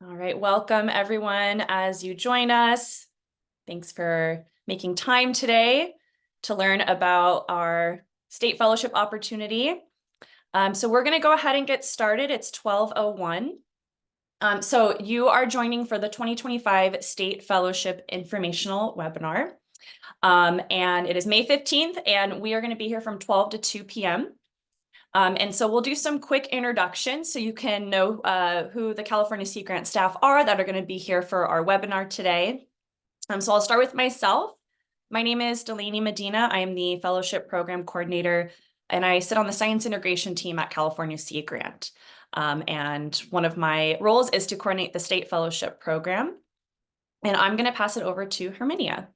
All right, welcome everyone as you join us. Thanks for making time today to learn about our state fellowship opportunity. So we're going to go ahead and get started. It's 12:01. So you are joining for the 2025 State Fellowship Informational Webinar. And it is May 15th, and we are going to be here from 12 to 2 p.m. And so we'll do some quick introductions so you can know who the California Sea Grant staff are that are going to be here for our webinar today. So I'll start with myself. My name is Delaney Medina. I am the Fellowship Program Coordinator, and I sit on the Science Integration team at California Sea Grant. And one of my roles is to coordinate the State Fellowship Program. And I'm going to pass it over to Herminia.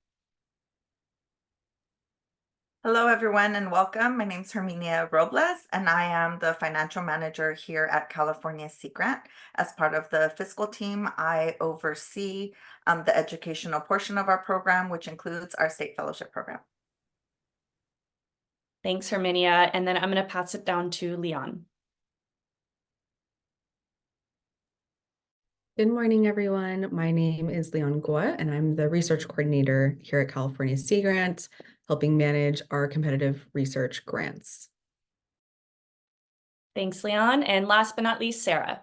Hello, everyone, and welcome. My name is Herminia Robles, and I am the financial manager here at California Sea Grant. As part of the fiscal team, I oversee the educational portion of our program, which includes our state fellowship program. Thanks, Herminia. And then I'm going to pass it down to Leon. Good morning, everyone. My name is Leon Gua, and I'm the research coordinator here at California Sea Grant, helping manage our competitive research grants. Thanks, Leon. And last but not least, Sarah.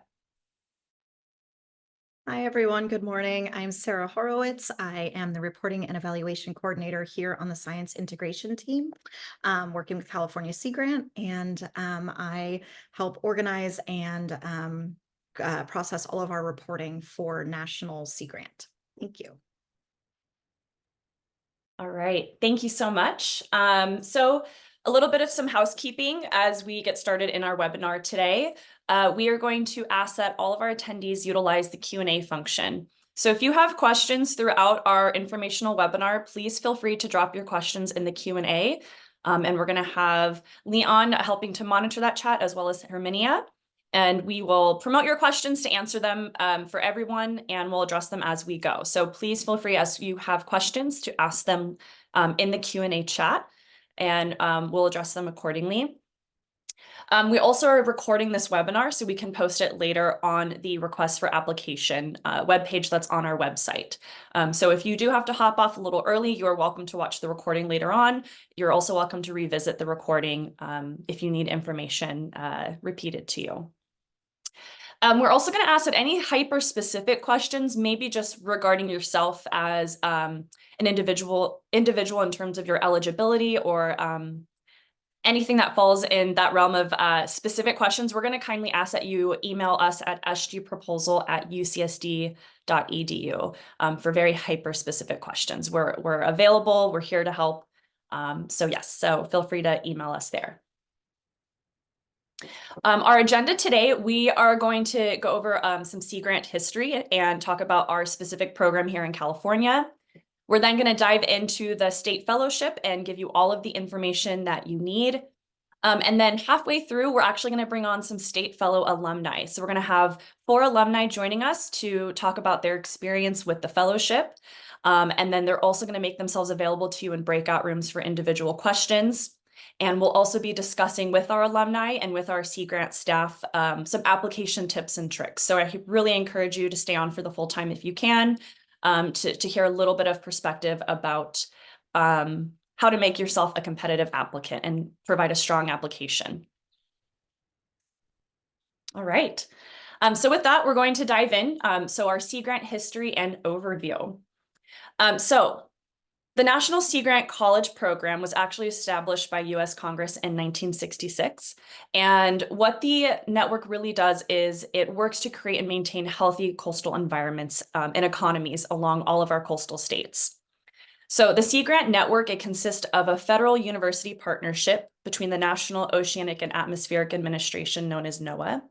Hi, everyone. Good morning. I'm Sarah Horowitz. I am the reporting and evaluation coordinator here on the science integration team, working with California Sea Grant, and I help organize and process all of our reporting for National Sea Grant. Thank you. All right, thank you so much. So a little bit of some housekeeping as we get started in our webinar today. We are going to ask that all of our attendees utilize the Q&A function. So if you have questions throughout our informational webinar, please feel free to drop your questions in the Q&A. And we're going to have Leon helping to monitor that chat, as well as Herminia. And we will promote your questions to answer them for everyone, and we'll address them as we go. So please feel free, as you have questions, to ask them in the Q&A chat, and we'll address them accordingly. We also are recording this webinar so we can post it later on the request for application webpage that's on our website. So if you do have to hop off a little early, you are welcome to watch the recording later on. You're also welcome to revisit the recording if you need information repeated to you. We're also going to ask that any hyper-specific questions, maybe just regarding yourself as an individual in terms of your eligibility or anything that falls in that realm of specific questions, we're going to kindly ask that you email us at sgproposal@ucsd.edu for very hyper-specific questions. We're available. We're here to help. So yes, so feel free to email us there. Our agenda today, we are going to go over some Sea Grant history and talk about our specific program here in California. We're then going to dive into the state fellowship and give you all of the information that you need. And then halfway through, we're actually going to bring on some state fellow alumni. So we're going to have 4 alumni joining us to talk about their experience with the fellowship. And then they're also going to make themselves available to you in breakout rooms for individual questions. And we'll also be discussing with our alumni and with our Sea Grant staff some application tips and tricks. So I really encourage you to stay on for the full time if you can, to hear a little bit of perspective about how to make yourself a competitive applicant and provide a strong application. All right. So with that, we're going to dive in. So our Sea Grant history and overview. So the National Sea Grant College Program was actually established by U.S. Congress in 1966. And what the network really does is it works to create and maintain healthy coastal environments and economies along all of our coastal states. So the Sea Grant Network, it consists of a federal university partnership between the National Oceanic and Atmospheric Administration, known as NOAA.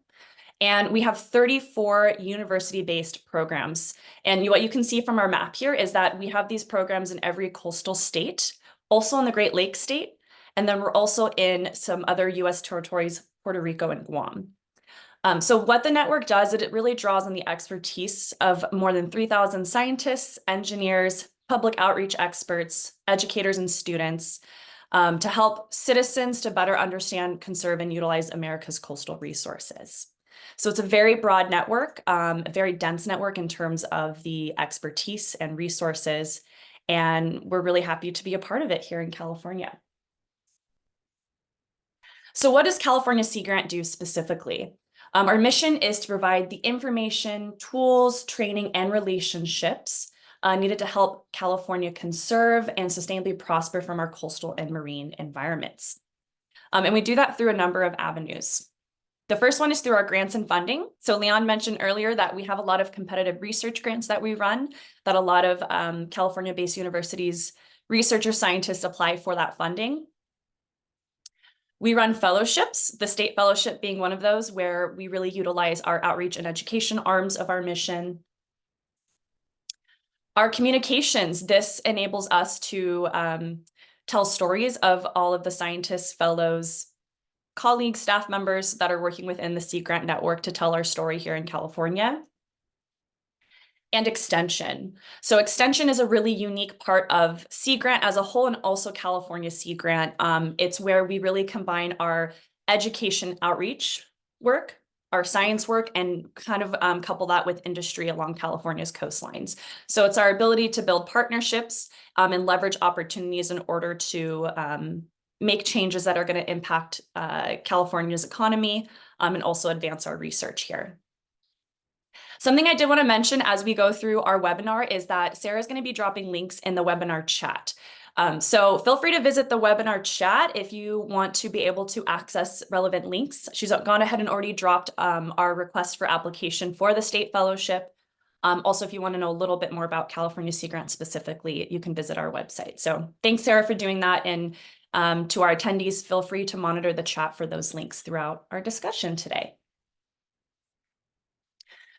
And we have 34 university-based programs. And what you can see from our map here is that we have these programs in every coastal state, also in the Great Lakes state, and then we're also in some other U.S. territories, Puerto Rico and Guam. So what the network does is it really draws on the expertise of more than 3,000 scientists, engineers, public outreach experts, educators, and students to help citizens to better understand, conserve, and utilize America's coastal resources. So it's a very broad network, a very dense network in terms of the expertise and resources. And we're really happy to be a part of it here in California. So what does California Sea Grant do specifically? Our mission is to provide the information, tools, training, and relationships needed to help California conserve and sustainably prosper from our coastal and marine environments. And we do that through a number of avenues. The first one is through our grants and funding. So Leon mentioned earlier that we have a lot of competitive research grants that we run, that a lot of California-based universities, researchers, scientists apply for that funding. We run fellowships, the state fellowship being one of those, where we really utilize our outreach and education arms of our mission. Our communications, this enables us to tell stories of all of the scientists, fellows, colleagues, staff members that are working within the Sea Grant network to tell our story here in California. And extension. So extension is a really unique part of Sea Grant as a whole, and also California Sea Grant. It's where we really combine our education outreach work, our science work, and kind of couple that with industry along California's coastlines. So it's our ability to build partnerships and leverage opportunities in order to make changes that are going to impact California's economy and also advance our research here. Something I did want to mention as we go through our webinar is that Sarah's going to be dropping links in the webinar chat. So feel free to visit the webinar chat if you want to be able to access relevant links. She's gone ahead and already dropped our request for application for the state fellowship. Also, if you want to know a little bit more about California Sea Grant specifically, you can visit our website. So thanks, Sarah, for doing that. And to our attendees, feel free to monitor the chat for those links throughout our discussion today.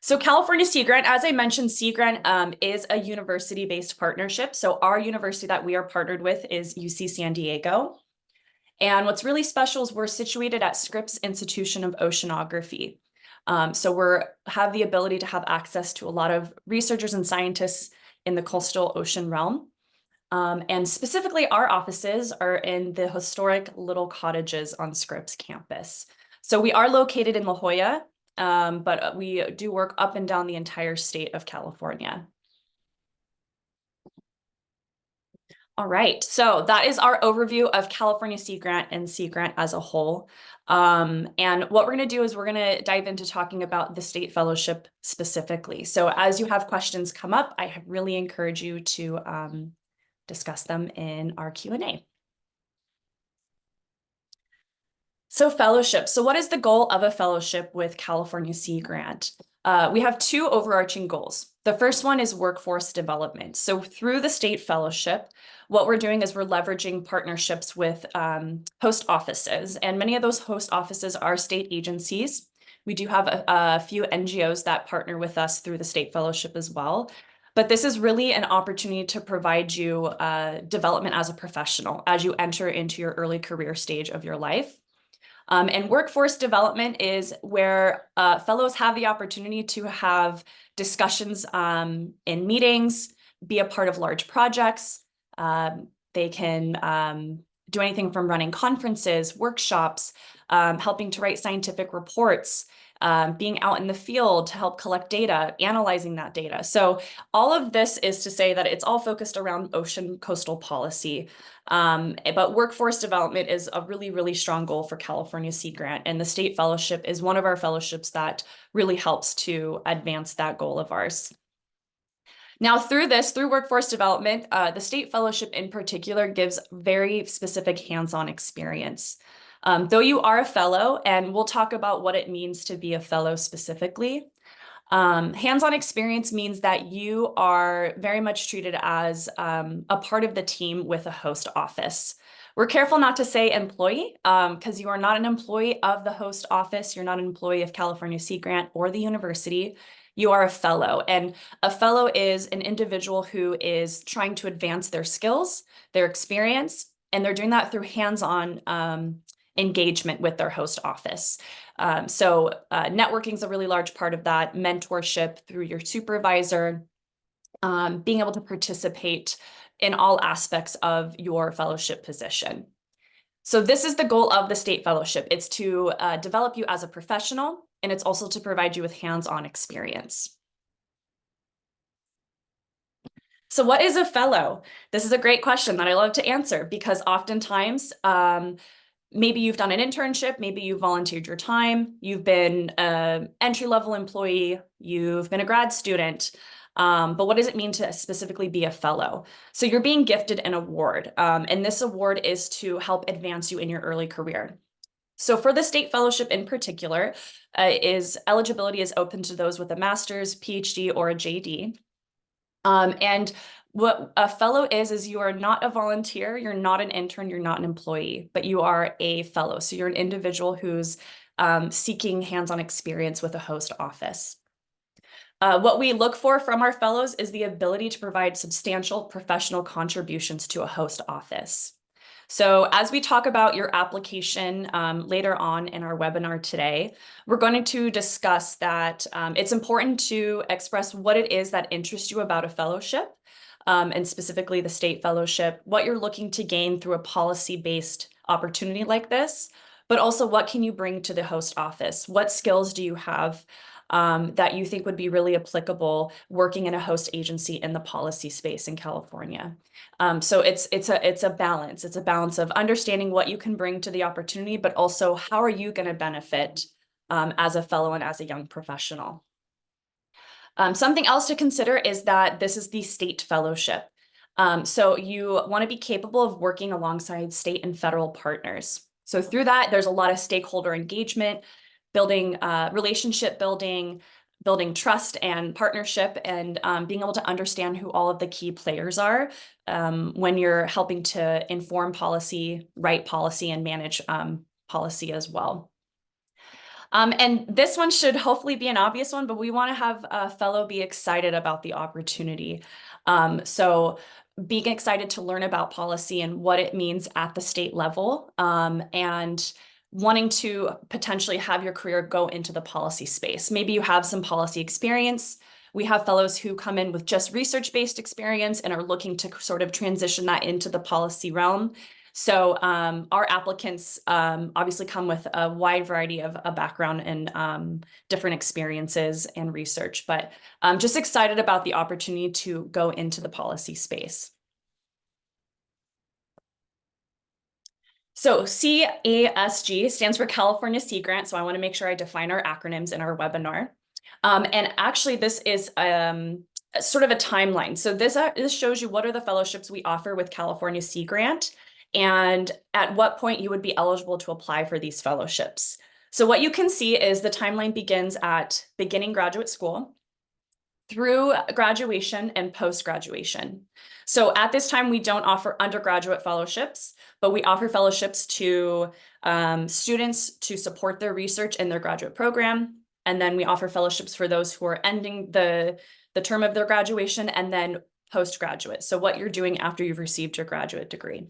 So California Sea Grant, as I mentioned, Sea Grant is a university-based partnership. So our university that we are partnered with is UC San Diego. And what's really special is we're situated at Scripps Institution of Oceanography. So we have the ability to have access to a lot of researchers and scientists in the coastal ocean realm. And specifically, our offices are in the historic Little Cottages on Scripps campus. So we are located in La Jolla, but we do work up and down the entire state of California. All right, so that is our overview of California Sea Grant and Sea Grant as a whole. And what we're going to do is we're going to dive into talking about the state fellowship specifically. So as you have questions come up, I really encourage you to discuss them in our Q&A. So fellowship. So what is the goal of a fellowship with California Sea Grant? We have two overarching goals. The first one is workforce development. So through the state fellowship, what we're doing is we're leveraging partnerships with host offices, and many of those host offices are state agencies. We do have a few NGOs that partner with us through the state fellowship as well. But this is really an opportunity to provide you development as a professional as you enter into your early career stage of your life. And workforce development is where fellows have the opportunity to have discussions in meetings, be a part of large projects. They can do anything from running conferences, workshops, helping to write scientific reports, being out in the field to help collect data, analyzing that data. So all of this is to say that it's all focused around ocean coastal policy. But workforce development is a really, really strong goal for California Sea Grant. And the state fellowship is one of our fellowships that really helps to advance that goal of ours. Now, through workforce development, the state fellowship in particular gives very specific hands-on experience. Though you are a fellow, and we'll talk about what it means to be a fellow specifically, hands-on experience means that you are very much treated as a part of the team with a host office. We're careful not to say employee because you are not an employee of the host office. You're not an employee of California Sea Grant or the university. You are a fellow, and a fellow is an individual who is trying to advance their skills, their experience, and they're doing that through hands-on engagement with their host office. So networking is a really large part of that, mentorship through your supervisor, being able to participate in all aspects of your fellowship position. So this is the goal of the state fellowship. It's to develop you as a professional, and it's also to provide you with hands-on experience. So what is a fellow? This is a great question that I love to answer because oftentimes, maybe you've done an internship, maybe you've volunteered your time, you've been an entry-level employee, you've been a grad student, but what does it mean to specifically be a fellow? So you're being gifted an award, and this award is to help advance you in your early career. So for the state fellowship in particular, eligibility is open to those with a master's, PhD, or a JD. And what a fellow is you are not a volunteer, you're not an intern, you're not an employee, but you are a fellow. So you're an individual who's seeking hands-on experience with a host office. What we look for from our fellows is the ability to provide substantial professional contributions to a host office. So as we talk about your application later on in our webinar today, we're going to discuss that it's important to express what it is that interests you about a fellowship, and specifically the state fellowship, what you're looking to gain through a policy-based opportunity like this, but also what can you bring to the host office? What skills do you have that you think would be really applicable working in a host agency in the policy space in California? So it's a balance. It's a balance of understanding what you can bring to the opportunity, but also how are you going to benefit as a fellow and as a young professional. Something else to consider is that this is the state fellowship. So you want to be capable of working alongside state and federal partners. So through that, there's a lot of stakeholder engagement, building relationship building, trust and partnership, and being able to understand who all of the key players are when you're helping to inform policy, write policy, and manage policy as well. And this one should hopefully be an obvious one, but we want to have a fellow be excited about the opportunity. So being excited to learn about policy and what it means at the state level, and wanting to potentially have your career go into the policy space. Maybe you have some policy experience. We have fellows who come in with just research-based experience and are looking to sort of transition that into the policy realm. So our applicants obviously come with a wide variety of a background and different experiences and research, but I'm just excited about the opportunity to go into the policy space. So CASG stands for California Sea Grant, so I want to make sure I define our acronyms in our webinar. And actually, this is sort of a timeline. So this shows you what are the fellowships we offer with California Sea Grant and at what point you would be eligible to apply for these fellowships. So what you can see is the timeline begins at beginning graduate school through graduation and post-graduation. So at this time, we don't offer undergraduate fellowships, but we offer fellowships to students to support their research in their graduate program. And then we offer fellowships for those who are ending the term of their graduation and then postgraduate. So what you're doing after you've received your graduate degree.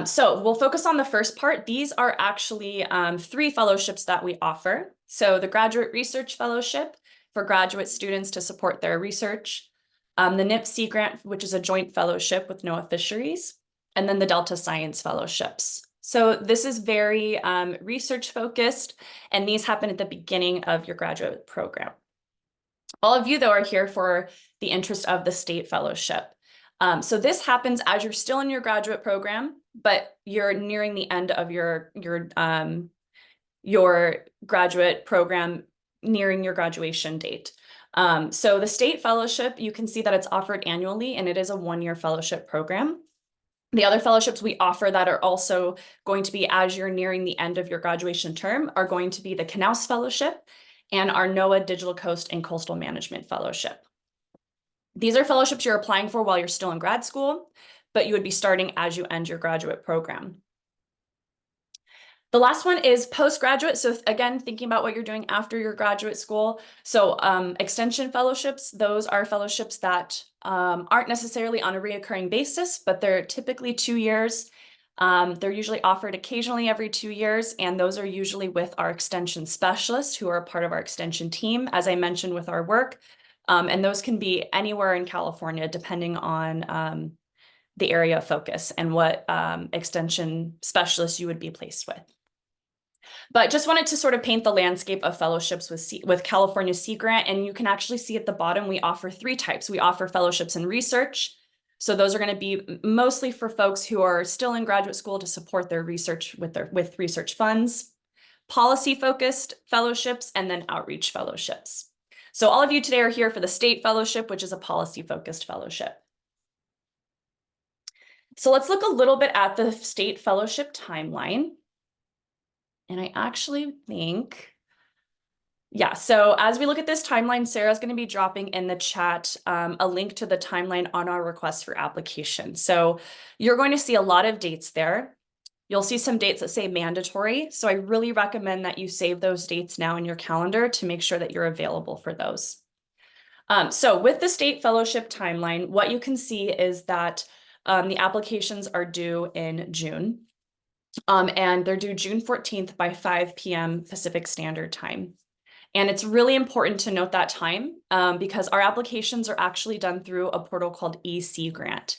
So we'll focus on the first part. These are actually 3 fellowships that we offer. So the Graduate Research Fellowship for graduate students to support their research, the NIP Sea Grant, which is a joint fellowship with NOAA Fisheries, and then the Delta Science Fellowships. So this is very research focused, and these happen at the beginning of your graduate program. All of you, though, are here for the interest of the state fellowship. So this happens as you're still in your graduate program, but you're nearing the end of your graduate program, nearing your graduation date. So the state fellowship, you can see that it's offered annually, and it is a 1-year fellowship program. The other fellowships we offer that are also going to be as you're nearing the end of your graduation term are going to be the Knaus Fellowship and our NOAA Digital Coast and Coastal Management Fellowship. These are fellowships you're applying for while you're still in grad school, but you would be starting as you end your graduate program. The last one is postgraduate. So again, thinking about what you're doing after your graduate school. So extension fellowships, those are fellowships that aren't necessarily on a reoccurring basis, but they're typically 2 years. They're usually offered occasionally every 2 years, and those are usually with our extension specialists who are a part of our extension team, as I mentioned with our work. And those can be anywhere in California, depending on the area of focus and what extension specialists you would be placed with. But just wanted to sort of paint the landscape of fellowships with California Sea Grant. And you can actually see at the bottom, we offer 3 types. We offer fellowships in research. So those are going to be mostly for folks who are still in graduate school to support their research with research funds, policy-focused fellowships, and then outreach fellowships. So all of you today are here for the state fellowship, which is a policy-focused fellowship. So let's look a little bit at the state fellowship timeline. And I actually think, yeah, so as we look at this timeline, Sarah's going to be dropping in the chat a link to the timeline on our request for application. So you're going to see a lot of dates there. You'll see some dates that say mandatory. So I really recommend that you save those dates now in your calendar to make sure that you're available for those. So with the state fellowship timeline, what you can see is that the applications are due in June. And they're due June 14th by 5 p.m. Pacific Standard Time. And it's really important to note that time because our applications are actually done through a portal called EC Grant.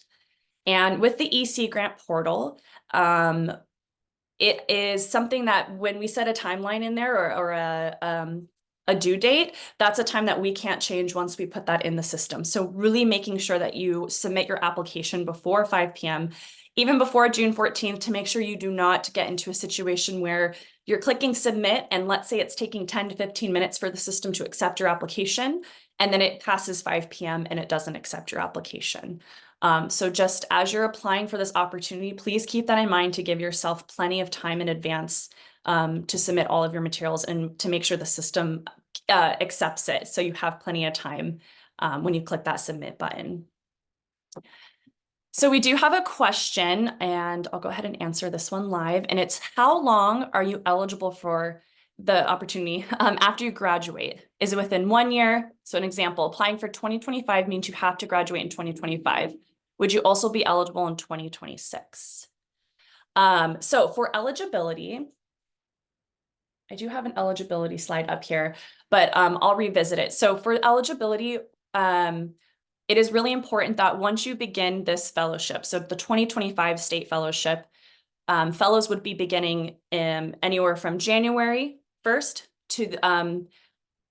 And with the EC Grant portal, it is something that when we set a timeline in there or a due date, that's a time that we can't change once we put that in the system. So really making sure that you submit your application before 5 p.m., even before June 14th, to make sure you do not get into a situation where you're clicking submit and let's say it's taking 10 to 15 minutes for the system to accept your application, and then it passes 5 p.m. and it doesn't accept your application. So just as you're applying for this opportunity, please keep that in mind to give yourself plenty of time in advance to submit all of your materials and to make sure the system accepts it. So you have plenty of time when you click that submit button. So we do have a question, and I'll go ahead and answer this one live. And it's, how long are you eligible for the opportunity after you graduate? Is it within 1 year? So an example, applying for 2025 means you have to graduate in 2025. Would you also be eligible in 2026? So for eligibility, I do have an eligibility slide up here, but I'll revisit it. So for eligibility, it is really important that once you begin this fellowship, so the 2025 state fellowship, fellows would be beginning anywhere from January 1st to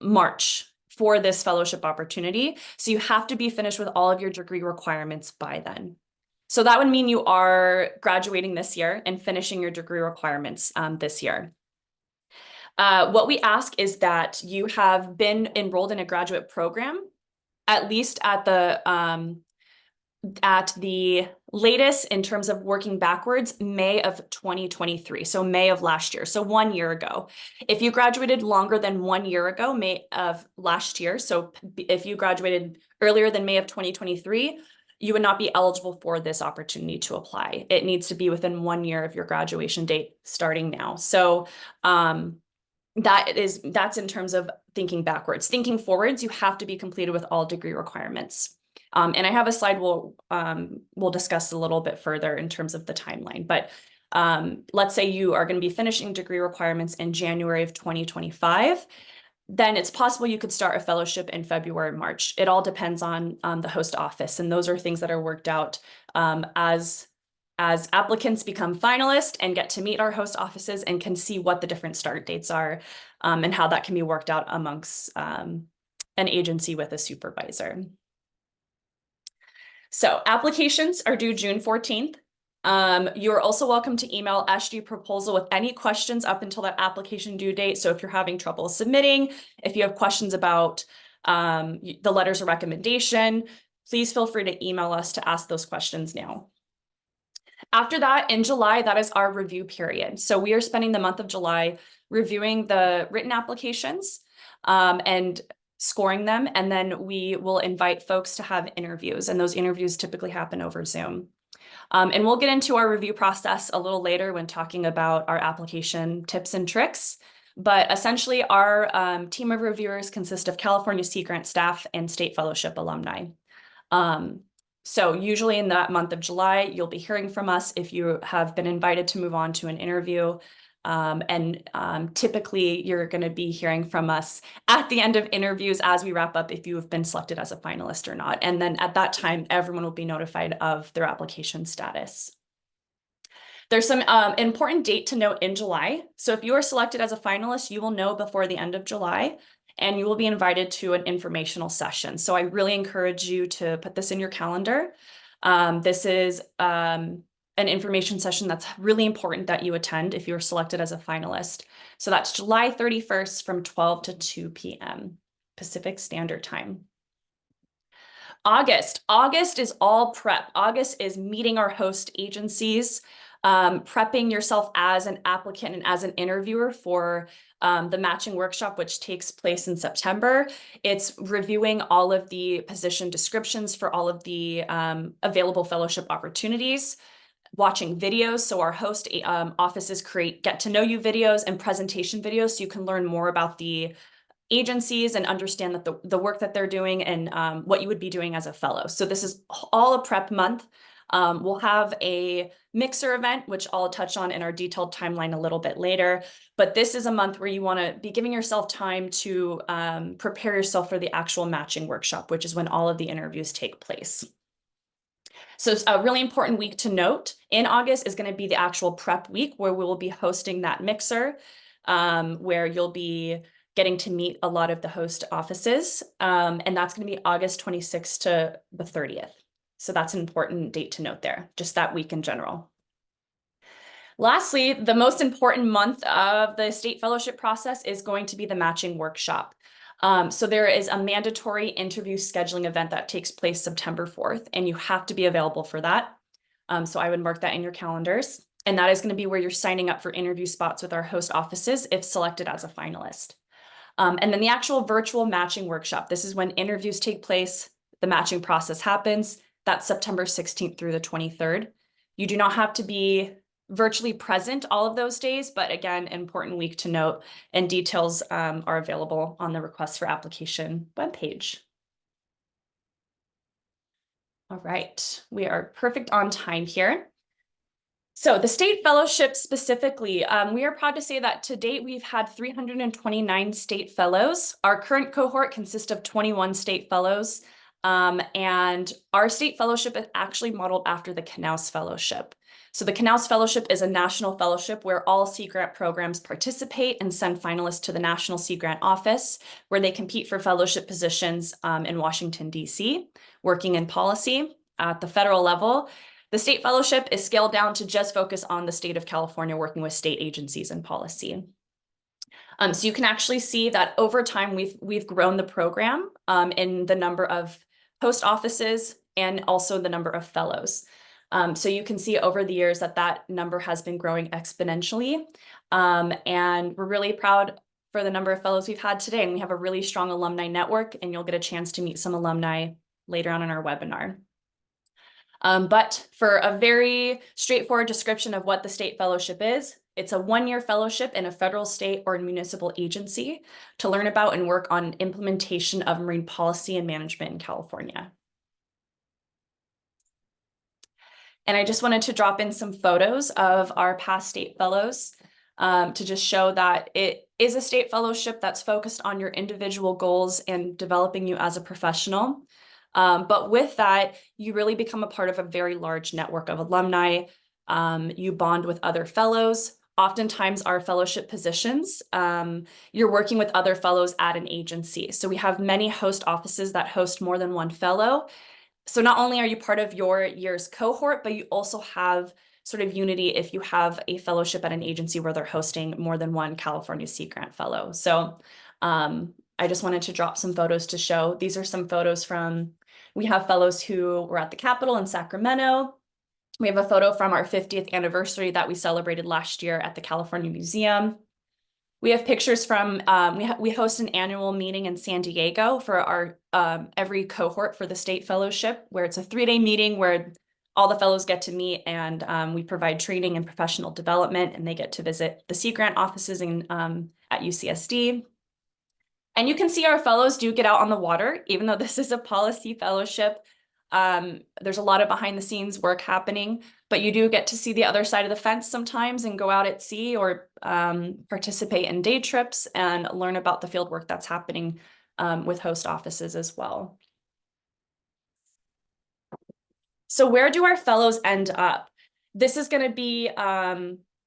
March for this fellowship opportunity. So you have to be finished with all of your degree requirements by then. So that would mean you are graduating this year and finishing your degree requirements this year. What we ask is that you have been enrolled in a graduate program, at least at the latest in terms of working backwards, May of 2023. So May of last year. So 1 year ago. If you graduated longer than 1 year ago, May of last year. So if you graduated earlier than May of 2023, you would not be eligible for this opportunity to apply. It needs to be within 1 year of your graduation date starting now. So that's in terms of thinking backwards. Thinking forwards, you have to be completed with all degree requirements. And I have a slide we'll discuss a little bit further in terms of the timeline. But let's say you are going to be finishing degree requirements in January of 2025. Then it's possible you could start a fellowship in February, March. It all depends on the host office. And those are things that are worked out as applicants become finalists and get to meet our host offices and can see what the different start dates are and how that can be worked out amongst an agency with a supervisor. So applications are due June 14th. You're also welcome to email SG Proposal with any questions up until that application due date. So if you're having trouble submitting, if you have questions about the letters of recommendation, please feel free to email us to ask those questions now. After that, in July, that is our review period. So we are spending the month of July reviewing the written applications and scoring them. And then we will invite folks to have interviews. And those interviews typically happen over Zoom. And we'll get into our review process a little later when talking about our application tips and tricks. But essentially, our team of reviewers consist of California Sea Grant staff and state fellowship alumni. So usually in that month of July, you'll be hearing from us if you have been invited to move on to an interview. Typically, you're going to be hearing from us at the end of interviews as we wrap up if you have been selected as a finalist or not. And then at that time, everyone will be notified of their application status. There's some important date to note in July. So if you are selected as a finalist, you will know before the end of July, and you will be invited to an informational session. So I really encourage you to put this in your calendar. This is an information session that's really important that you attend if you're selected as a finalist. So that's July 31st from 12 to 2 p.m. Pacific Standard Time. August is all prep. August is meeting our host agencies, prepping yourself as an applicant and as an interviewer for the matching workshop, which takes place in September. It's reviewing all of the position descriptions for all of the available fellowship opportunities, watching videos. So our host offices create get to know you videos and presentation videos so you can learn more about the agencies and understand that the work that they're doing and what you would be doing as a fellow. So this is all a prep month. We'll have a mixer event, which I'll touch on in our detailed timeline a little bit later. But this is a month where you want to be giving yourself time to prepare yourself for the actual matching workshop, which is when all of the interviews take place. So it's a really important week to note in August is going to be the actual prep week where we will be hosting that mixer, where you'll be getting to meet a lot of the host offices. And that's going to be August 26th to the 30th. So that's an important date to note there, just that week in general. Lastly, the most important month of the state fellowship process is going to be the matching workshop. So there is a mandatory interview scheduling event that takes place September 4th, and you have to be available for that. So I would mark that in your calendars. And that is going to be where you're signing up for interview spots with our host offices if selected as a finalist. And then the actual virtual matching workshop. This is when interviews take place, the matching process happens. That's September 16th through the 23rd. You do not have to be virtually present all of those days, but again, an important week to note, and details are available on the request for application webpage. All right, we are perfect on time here. So the state fellowship specifically, we are proud to say that to date, we've had 329 state fellows. Our current cohort consists of 21 state fellows, and our state fellowship is actually modeled after the Knaus Fellowship. So the Knaus Fellowship is a national fellowship where all Sea Grant programs participate and send finalists to the National Sea Grant Office, where they compete for fellowship positions in Washington, D.C., working in policy at the federal level. The state fellowship is scaled down to just focus on the state of California, working with state agencies and policy. So you can actually see that over time, we've grown the program in the number of post offices and also the number of fellows. So you can see over the years that number has been growing exponentially. And we're really proud for the number of fellows we've had today. And we have a really strong alumni network, and you'll get a chance to meet some alumni later on in our webinar. But for a very straightforward description of what the state fellowship is, it's a one-year fellowship in a federal, state, or municipal agency to learn about and work on implementation of marine policy and management in California. And I just wanted to drop in some photos of our past state fellows to just show that it is a state fellowship that's focused on your individual goals and developing you as a professional. But with that, you really become a part of a very large network of alumni. You bond with other fellows. Oftentimes our fellowship positions, you're working with other fellows at an agency. So we have many host offices that host more than one fellow. So not only are you part of your year's cohort, but you also have sort of unity if you have a fellowship at an agency where they're hosting more than one California Sea Grant fellow. So I just wanted to drop some photos to show. These are some photos from, we have fellows who were at the Capitol in Sacramento. We have a photo from our 50th anniversary that we celebrated last year at the California Museum. We have pictures from, we host an annual meeting in San Diego for our every cohort for the state fellowship, where it's a 3-day meeting where all the fellows get to meet, and we provide training and professional development, and they get to visit the Sea Grant offices in, at UCSD. And you can see our fellows do get out on the water, even though this is a policy fellowship. There's a lot of behind the scenes work happening, but you do get to see the other side of the fence sometimes and go out at sea or participate in day trips and learn about the field work that's happening with host offices as well. So where do our fellows end up? This is going to be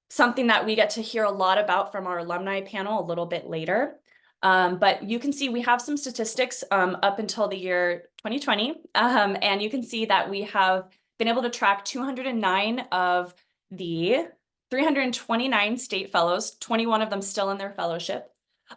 something that we get to hear a lot about from our alumni panel a little bit later. But you can see we have some statistics up until the year 2020. And you can see that we have been able to track 209 of the 329 state fellows, 21 of them still in their fellowship,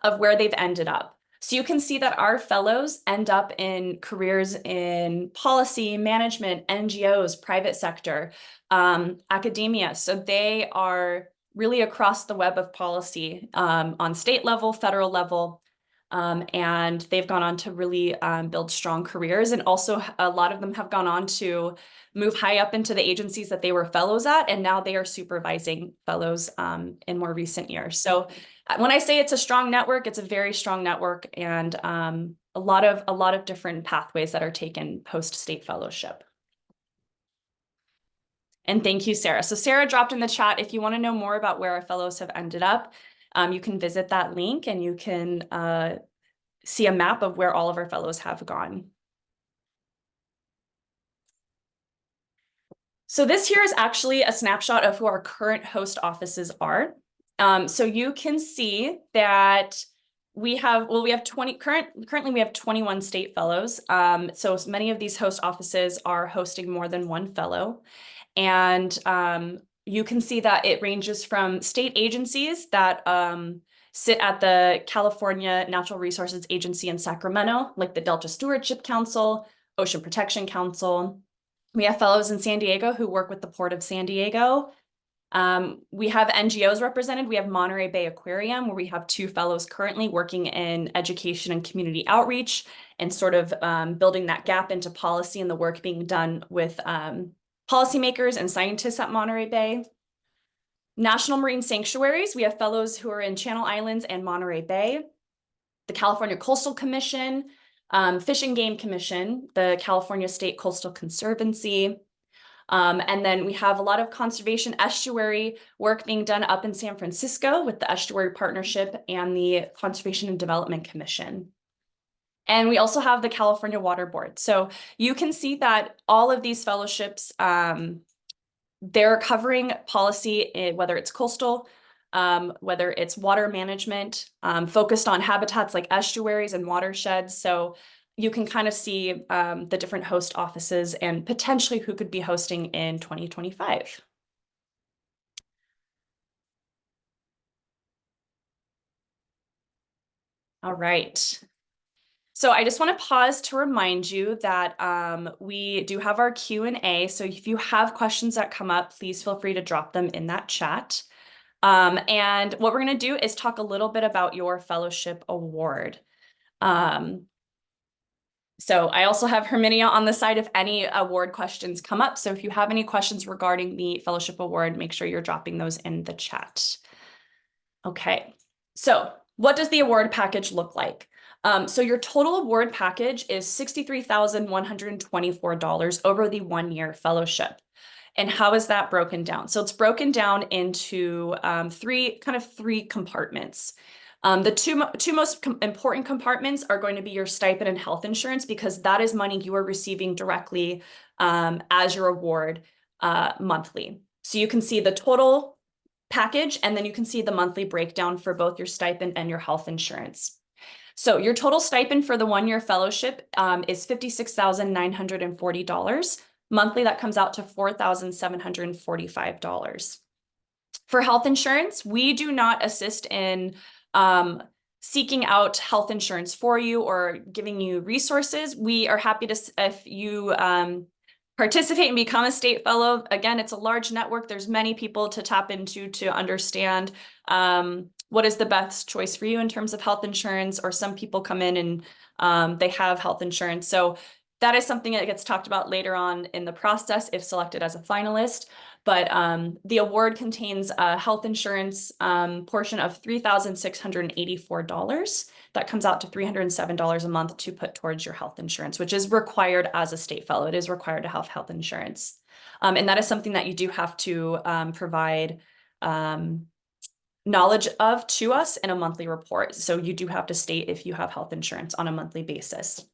of where they've ended up. So you can see that our fellows end up in careers in policy, management, NGOs, private sector, academia. So they are really across the web of policy on state level, federal level. And they've gone on to really build strong careers. And also a lot of them have gone on to move high up into the agencies that they were fellows at. And now they are supervising fellows in more recent years. So when I say it's a strong network, it's a very strong network, and a lot of different pathways that are taken post-state fellowship. And thank you, Sarah. So Sarah dropped in the chat, if you want to know more about where our fellows have ended up, you can visit that link and you can see a map of where all of our fellows have gone. So this here is actually a snapshot of who our current host offices are. So you can see that we have 20 currently we have 21 state fellows. So many of these host offices are hosting more than one fellow. And you can see that it ranges from state agencies that sit at the California Natural Resources Agency in Sacramento, like the Delta Stewardship Council, Ocean Protection Council. We have fellows in San Diego who work with the Port of San Diego. We have NGOs represented. We have Monterey Bay Aquarium, where we have 2 fellows currently working in education and community outreach and sort of building that gap into policy and the work being done with policymakers and scientists at Monterey Bay. National Marine Sanctuaries, we have fellows who are in Channel Islands and Monterey Bay. The California Coastal Commission, Fish and Game Commission, the California State Coastal Conservancy. And then we have a lot of conservation estuary work being done up in San Francisco with the Estuary Partnership and the Conservation and Development Commission. And we also have the California Water Board. So you can see that all of these fellowships, they're covering policy, whether it's coastal, whether it's water management, focused on habitats like estuaries and watersheds. So you can kind of see the different host offices and potentially who could be hosting in 2025. All right. So I just want to pause to remind you that we do have our Q&A. So if you have questions that come up, please feel free to drop them in that chat. And what we're going to do is talk a little bit about your fellowship award. So I also have Herminia on the side if any award questions come up. So if you have any questions regarding the fellowship award, make sure you're dropping those in the chat. Okay, so what does the award package look like? So your total award package is $63,124 over the 1-year fellowship. And how is that broken down? So it's broken down into three compartments. The two most important compartments are going to be your stipend and health insurance, because that is money you are receiving directly as your award monthly. So you can see the total package, and then you can see the monthly breakdown for both your stipend and your health insurance. So your total stipend for the 1-year fellowship is $56,940. Monthly, that comes out to $4,745. For health insurance, we do not assist in seeking out health insurance for you or giving you resources. We are happy to, if you participate and become a state fellow. Again, it's a large network. There's many people to tap into to understand what is the best choice for you in terms of health insurance, or some people come in and they have health insurance. So that is something that gets talked about later on in the process if selected as a finalist. But the award contains a health insurance portion of $3,684. That comes out to $307 a month to put towards your health insurance, which is required as a state fellow. It is required to have health insurance. And that is something that you do have to provide knowledge of to us in a monthly report. So you do have to state if you have health insurance on a monthly basis.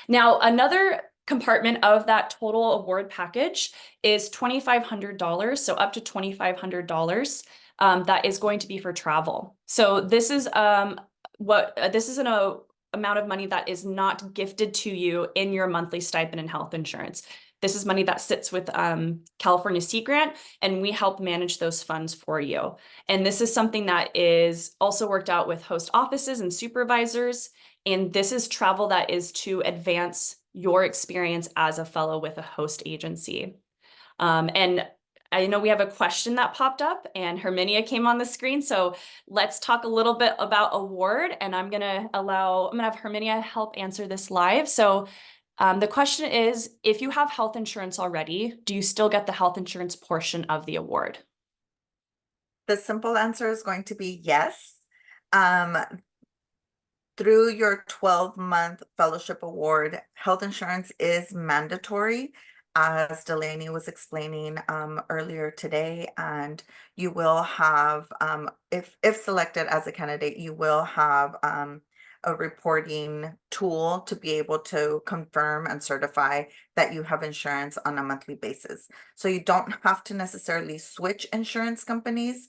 Now, another compartment of that total award package is $2,500, so up to $2,500. That is going to be for travel. So this is this is an amount of money that is not gifted to you in your monthly stipend and health insurance. This is money that sits with California Sea Grant, and we help manage those funds for you. And this is something that is also worked out with host offices and supervisors. And this is travel that is to advance your experience as a fellow with a host agency. And I know we have a question that popped up, and Herminia came on the screen. So let's talk a little bit about award, and I'm gonna have Herminia help answer this live. So the question is, if you have health insurance already, do you still get the health insurance portion of the award? The simple answer is going to be yes. Through your 12-month fellowship award, health insurance is mandatory, as Delaney was explaining earlier today, and you will have, if selected as a candidate, you will have a reporting tool to be able to confirm and certify that you have insurance on a monthly basis. So you don't have to necessarily switch insurance companies.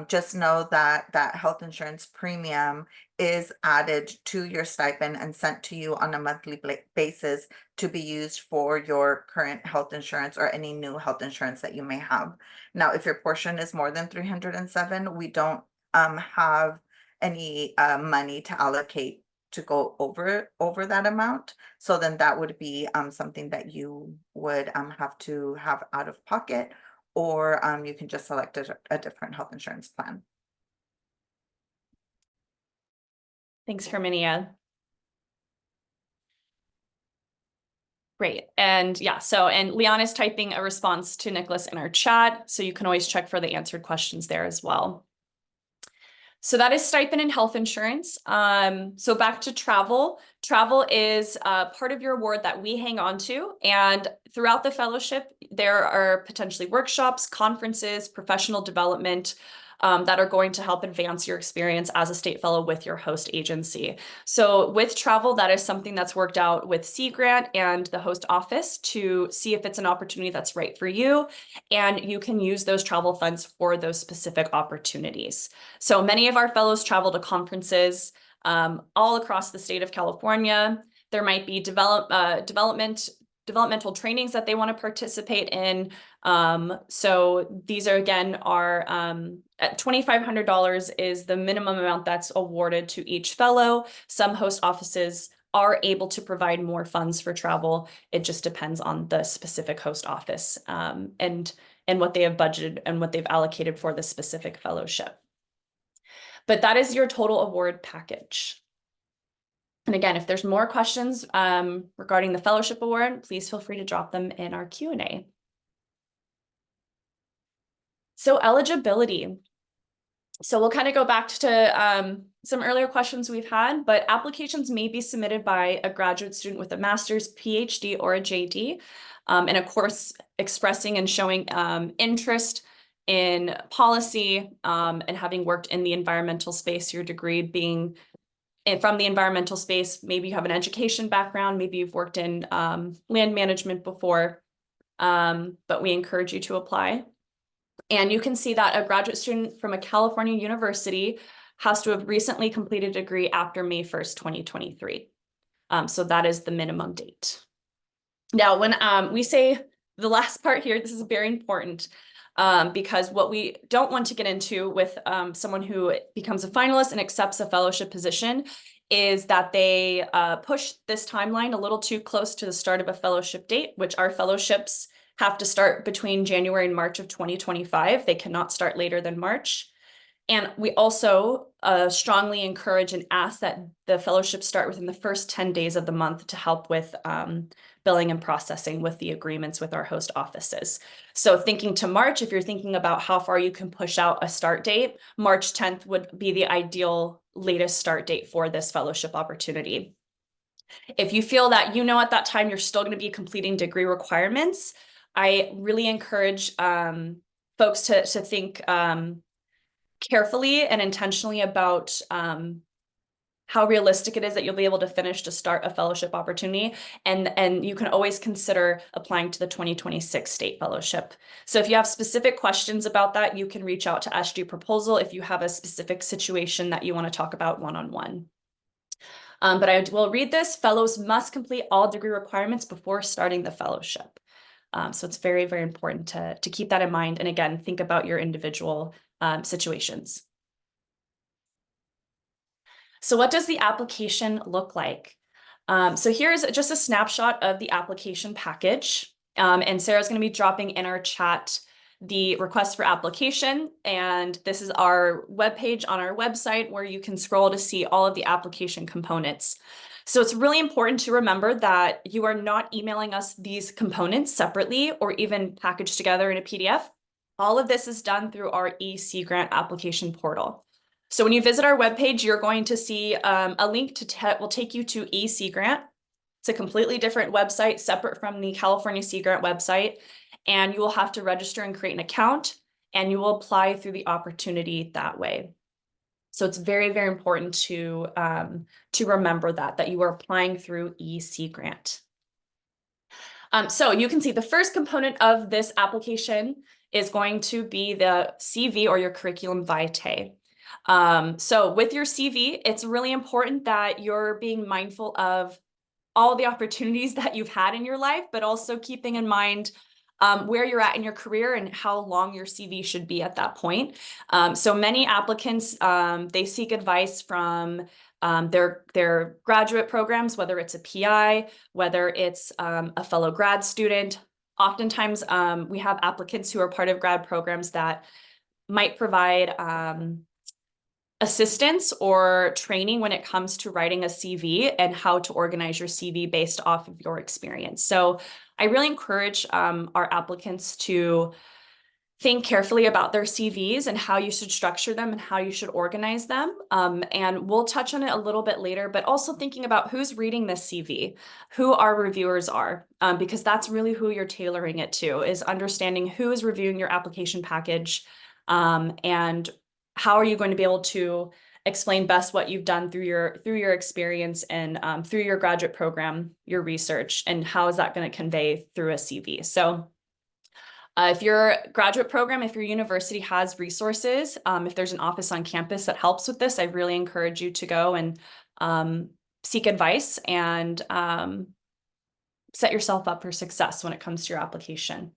Just know that that health insurance premium is added to your stipend and sent to you on a monthly basis to be used for your current health insurance or any new health insurance that you may have. Now, if your portion is more than 307, we don't have any money to allocate to go over that amount. So then that would be something that you would have to have out of pocket, or you can just select a different health insurance plan. Thanks, Herminia. Great. And yeah, and Leon is typing a response to Nicholas in our chat, so you can always check for the answered questions there as well. So that is stipend and health insurance. So back to travel. Travel is part of your award that we hang on to. And throughout the fellowship, there are potentially workshops, conferences, professional development that are going to help advance your experience as a state fellow with your host agency. So with travel, that is something that's worked out with Sea Grant and the host office to see if it's an opportunity that's right for you. And you can use those travel funds for those specific opportunities. So many of our fellows travel to conferences all across the state of California. There might be developmental trainings that they want to participate in. So these are, again, are at $2,500 is the minimum amount that's awarded to each fellow. Some host offices are able to provide more funds for travel. It just depends on the specific host office and what they have budgeted and what they've allocated for the specific fellowship. But that is your total award package. And again, if there's more questions regarding the fellowship award, please feel free to drop them in our Q&A. So eligibility. So we'll kind of go back to some earlier questions we've had, but applications may be submitted by a graduate student with a master's, PhD, or a JD, and of course, expressing and showing interest in policy and having worked in the environmental space, your degree being from the environmental space. Maybe you have an education background, maybe you've worked in land management before, but we encourage you to apply. And you can see that a graduate student from a California university has to have recently completed a degree after May 1st, 2023. So that is the minimum date. Now, when we say the last part here, this is very important because what we don't want to get into with someone who becomes a finalist and accepts a fellowship position is that they push this timeline a little too close to the start of a fellowship date, which our fellowships have to start between January and March of 2025. They cannot start later than March. And we also strongly encourage and ask that the fellowships start within the first 10 days of the month to help with billing and processing with the agreements with our host offices. So thinking to March, if you're thinking about how far you can push out a start date, March 10th would be the ideal latest start date for this fellowship opportunity. If you feel that at that time you're still going to be completing degree requirements, I really encourage folks to think carefully and intentionally about how realistic it is that you'll be able to finish to start a fellowship opportunity. And you can always consider applying to the 2026 state fellowship. So if you have specific questions about that, you can reach out to SG Proposal if you have a specific situation that you want to talk about one-on-one. But I will read this. Fellows must complete all degree requirements before starting the fellowship. So it's very, very important to keep that in mind. And again, think about your individual situations. So what does the application look like? So here's just a snapshot of the application package. And Sarah's going to be dropping in our chat the request for application. And this is our webpage on our website where you can scroll to see all of the application components. So it's really important to remember that you are not emailing us these components separately or even packaged together in a PDF. All of this is done through our EC Grant application portal. So when you visit our webpage, you're going to see a link will take you to EC Grant. It's a completely different website, separate from the California Sea Grant website. And you will have to register and create an account, and you will apply through the opportunity that way. So it's very, very important to remember that you are applying through EC Grant. So you can see the first component of this application is going to be the CV, or your curriculum vitae. So with your CV, it's really important that you're being mindful of all the opportunities that you've had in your life, but also keeping in mind where you're at in your career and how long your CV should be at that point. So many applicants, they seek advice from their graduate programs, whether it's a PI, whether it's a fellow grad student. Oftentimes, we have applicants who are part of grad programs that might provide assistance or training when it comes to writing a CV and how to organize your CV based off of your experience. So I really encourage our applicants to think carefully about their CVs and how you should structure them and how you should organize them. And we'll touch on it a little bit later, but also thinking about who's reading this CV, who our reviewers are, because that's really who you're tailoring it to, is understanding who is reviewing your application package, and how are you going to be able to explain best what you've done through your experience and through your graduate program, your research, and how is that going to convey through a CV. So if your graduate program, if your university has resources, if there's an office on campus that helps with this, I really encourage you to go and seek advice and set yourself up for success when it comes to your application.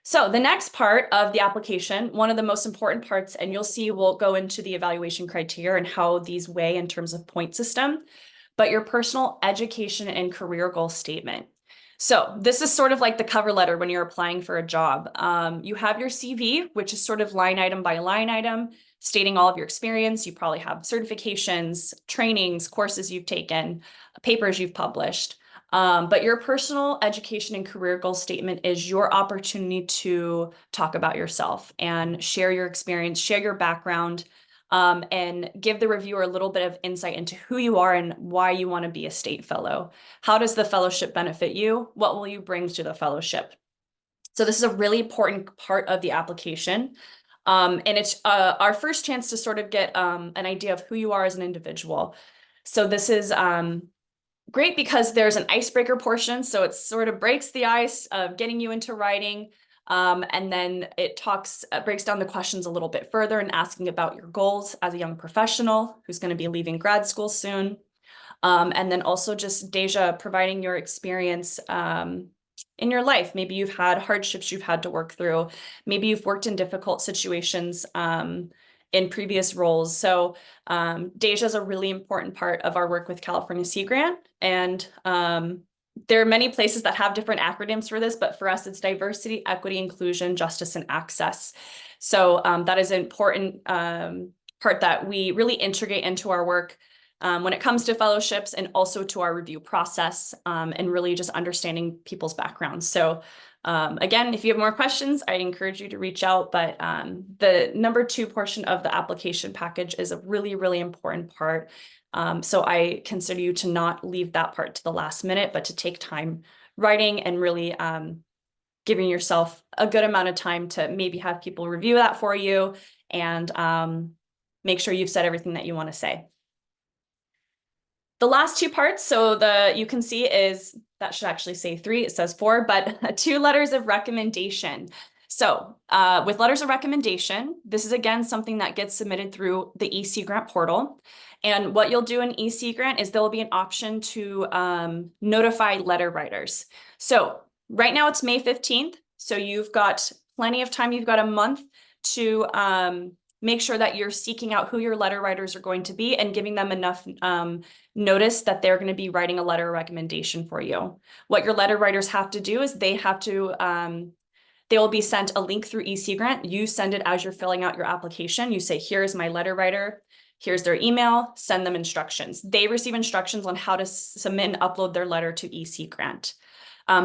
So the next part of the application, one of the most important parts, and you'll see we'll go into the evaluation criteria and how these weigh in terms of point system, but your personal education and career goal statement. So this is sort of like the cover letter when you're applying for a job. You have your CV, which is sort of line item by line item, stating all of your experience. You probably have certifications, trainings, courses you've taken, papers you've published. But your personal education and career goal statement is your opportunity to talk about yourself and share your experience, share your background, and give the reviewer a little bit of insight into who you are and why you want to be a state fellow. How does the fellowship benefit you? What will you bring to the fellowship? So this is a really important part of the application. And it's our first chance to sort of get an idea of who you are as an individual. So this is great because there's an icebreaker portion. So it sort of breaks the ice of getting you into writing. And then it breaks down the questions a little bit further and asking about your goals as a young professional who's going to be leaving grad school soon. And then also just Deja providing your experience in your life. Maybe you've had hardships you've had to work through. Maybe you've worked in difficult situations in previous roles. So Deja is a really important part of our work with California Sea Grant. And there are many places that have different acronyms for this, but for us, it's diversity, equity, inclusion, justice, and access. So that is an important part that we really integrate into our work when it comes to fellowships and also to our review process and really just understanding people's backgrounds. So again, if you have more questions, I encourage you to reach out, but the number 2 portion of the application package is a really, really important part. So I consider you to not leave that part to the last minute, but to take time writing and really giving yourself a good amount of time to maybe have people review that for you and make sure you've said everything that you want to say. The last two parts, so you can see is, that should actually say 3, it says 4, but 2 letters of recommendation. So with letters of recommendation, this is again something that gets submitted through the EC Grant portal. And what you'll do in EC Grant is there will be an option to notify letter writers. So right now it's May 15th, so you've got plenty of time, you've got a month to make sure that you're seeking out who your letter writers are going to be and giving them enough notice that they're going to be writing a letter of recommendation for you. What your letter writers have to do is they have to, they will be sent a link through EC Grant. You send it as you're filling out your application. You say, here's my letter writer, here's their email, send them instructions. They receive instructions on how to submit and upload their letter to EC Grant.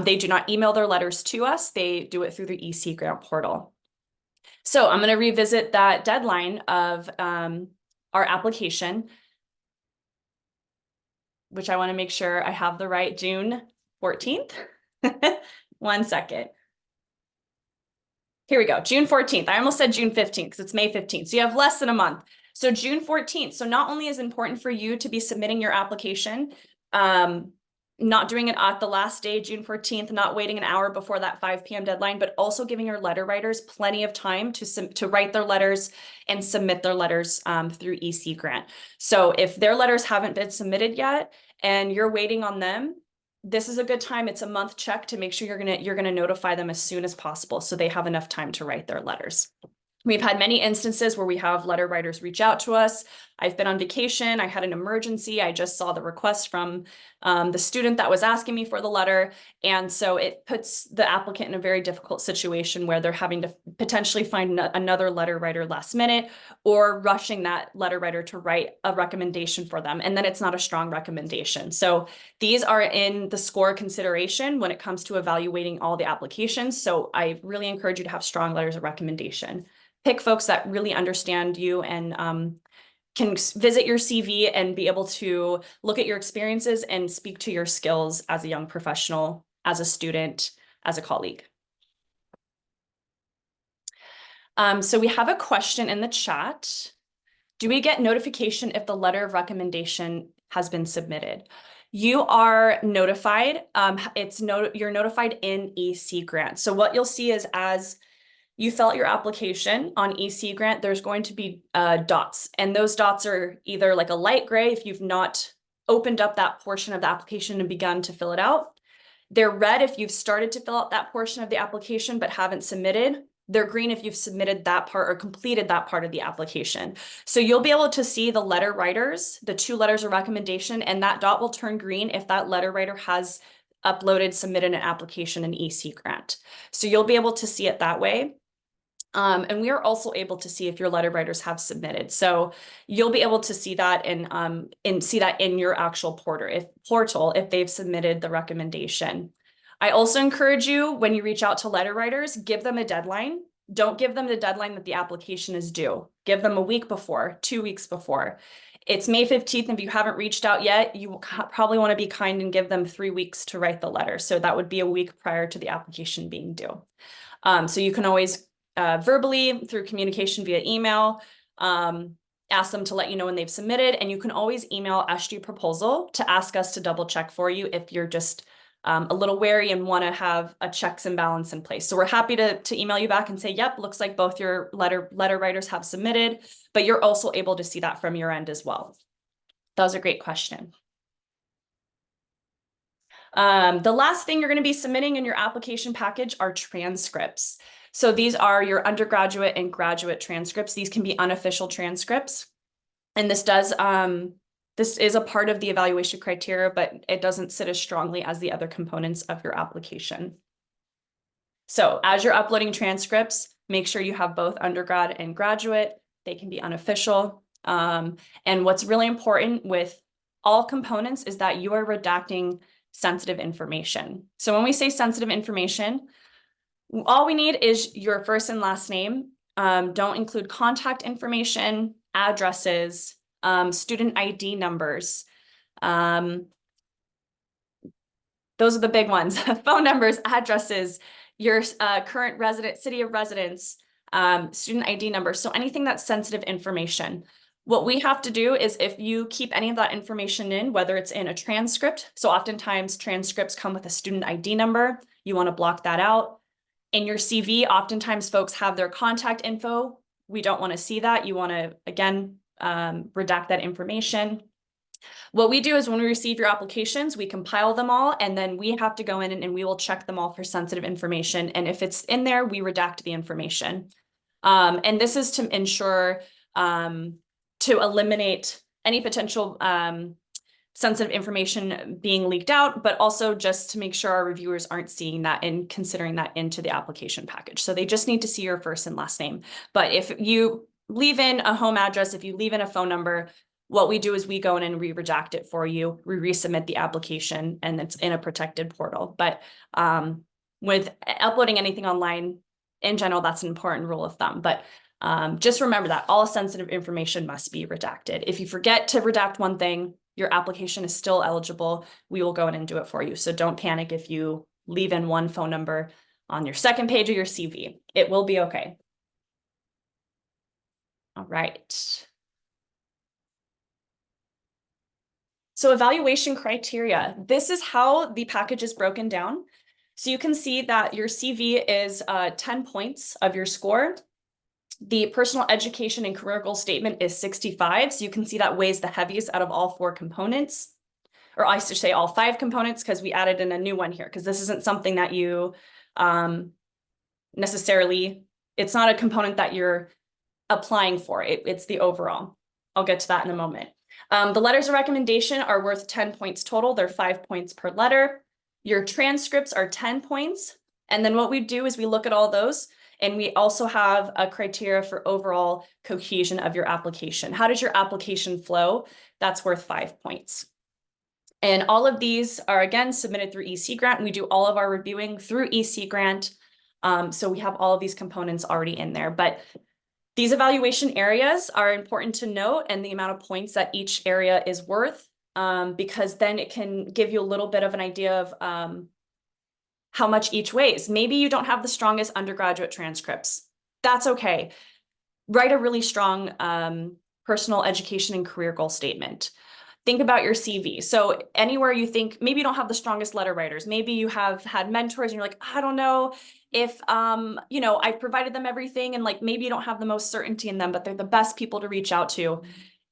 They do not email their letters to us. They do it through the EC Grant portal. So I'm going to revisit that deadline of our application, which I want to make sure I have the right June 14th. 1 second. Here we go, June 14th. I almost said June 15th because it's May 15th. So you have less than a month. So June 14th. So not only is it important for you to be submitting your application, not doing it at the last day, June 14th, not waiting an hour before that 5 p.m. deadline, but also giving your letter writers plenty of time to write their letters and submit their letters through EC Grant. So if their letters haven't been submitted yet and you're waiting on them, this is a good time. It's a month check to make sure you're gonna notify them as soon as possible so they have enough time to write their letters. We've had many instances where we have letter writers reach out to us. I've been on vacation. I had an emergency. I just saw the request from the student that was asking me for the letter. And so it puts the applicant in a very difficult situation where they're having to potentially find another letter writer last minute or rushing that letter writer to write a recommendation for them. And then it's not a strong recommendation. So these are in the score consideration when it comes to evaluating all the applications. So I really encourage you to have strong letters of recommendation. Pick folks that really understand you and can visit your CV and be able to look at your experiences and speak to your skills as a young professional, as a student, as a colleague. So we have a question in the chat. Do we get notification if the letter of recommendation has been submitted? You are notified. You're notified in EC Grant. So what you'll see is as you fill out your application on EC Grant, there's going to be dots, and those dots are either like a light gray if you've not opened up that portion of the application and begun to fill it out. They're red if you've started to fill out that portion of the application but haven't submitted. They're green if you've submitted that part or completed that part of the application. So you'll be able to see the letter writers, the 2 letters of recommendation, and that dot will turn green if that letter writer has uploaded, submitted an application in EC Grant. So you'll be able to see it that way. And we are also able to see if your letter writers have submitted. So you'll be able to see that and see that in your actual portal if they've submitted the recommendation. I also encourage you, when you reach out to letter writers, give them a deadline. Don't give them the deadline that the application is due. Give them a week before, 2 weeks before. It's May 15th. If you haven't reached out yet, you probably want to be kind and give them 3 weeks to write the letter. So that would be a week prior to the application being due. So you can always verbally through communication via email, ask them to let you know when they've submitted, and you can always email SG Proposal to ask us to double check for you if you're just a little wary and want to have a checks and balance in place. So we're happy to email you back and say, yep, looks like both your letter writers have submitted, but you're also able to see that from your end as well. That was a great question. The last thing you're going to be submitting in your application package are transcripts. So these are your undergraduate and graduate transcripts. These can be unofficial transcripts. And this is a part of the evaluation criteria, but it doesn't sit as strongly as the other components of your application. So as you're uploading transcripts, make sure you have both undergrad and graduate. They can be unofficial. And what's really important with all components is that you are redacting sensitive information. So when we say sensitive information, all we need is your first and last name. Don't include contact information, addresses, student ID numbers. Those are the big ones. Phone numbers, addresses, your current city of residence, student ID number. So anything that's sensitive information. What we have to do is if you keep any of that information in, whether it's in a transcript, so oftentimes transcripts come with a student ID number, you want to block that out. In your CV, oftentimes folks have their contact info. We don't want to see that. You want to, again, redact that information. What we do is when we receive your applications, we compile them all, and then we have to go in and we will check them all for sensitive information. And if it's in there, we redact the information. And this is to ensure, to eliminate any potential sensitive information being leaked out, but also just to make sure our reviewers aren't seeing that and considering that into the application package. So they just need to see your first and last name. But if you leave in a home address, if you leave in a phone number, what we do is we go in and we redact it for you. We resubmit the application and it's in a protected portal. But with uploading anything online, in general, that's an important rule of thumb. But just remember that all sensitive information must be redacted. If you forget to redact one thing, your application is still eligible. We will go in and do it for you. So don't panic if you leave in one phone number on your second page of your CV. It will be okay. All right. So evaluation criteria. This is how the package is broken down. So you can see that your CV is 10 points of your score. The personal education and career goal statement is 65. So you can see that weighs the heaviest out of all 4 components, or I should say all 5 components, because we added in a new one here, because this isn't something that you necessarily, it's not a component that you're applying for. It's the overall. I'll get to that in a moment. The letters of recommendation are worth 10 points total. They're 5 points per letter. Your transcripts are 10 points. And then what we do is we look at all those. And we also have a criteria for overall cohesion of your application. How does your application flow? That's worth 5 points. And all of these are, again, submitted through EC Grant. We do all of our reviewing through EC Grant. So we have all of these components already in there. But these evaluation areas are important to note, and the amount of points that each area is worth, because then it can give you a little bit of an idea of how much each weighs. Maybe you don't have the strongest undergraduate transcripts. That's okay. Write a really strong personal education and career goal statement. Think about your CV. So anywhere you think, maybe you don't have the strongest letter writers, maybe you have had mentors and you're like, I don't know if, you know, I've provided them everything, and like, maybe you don't have the most certainty in them, but they're the best people to reach out to.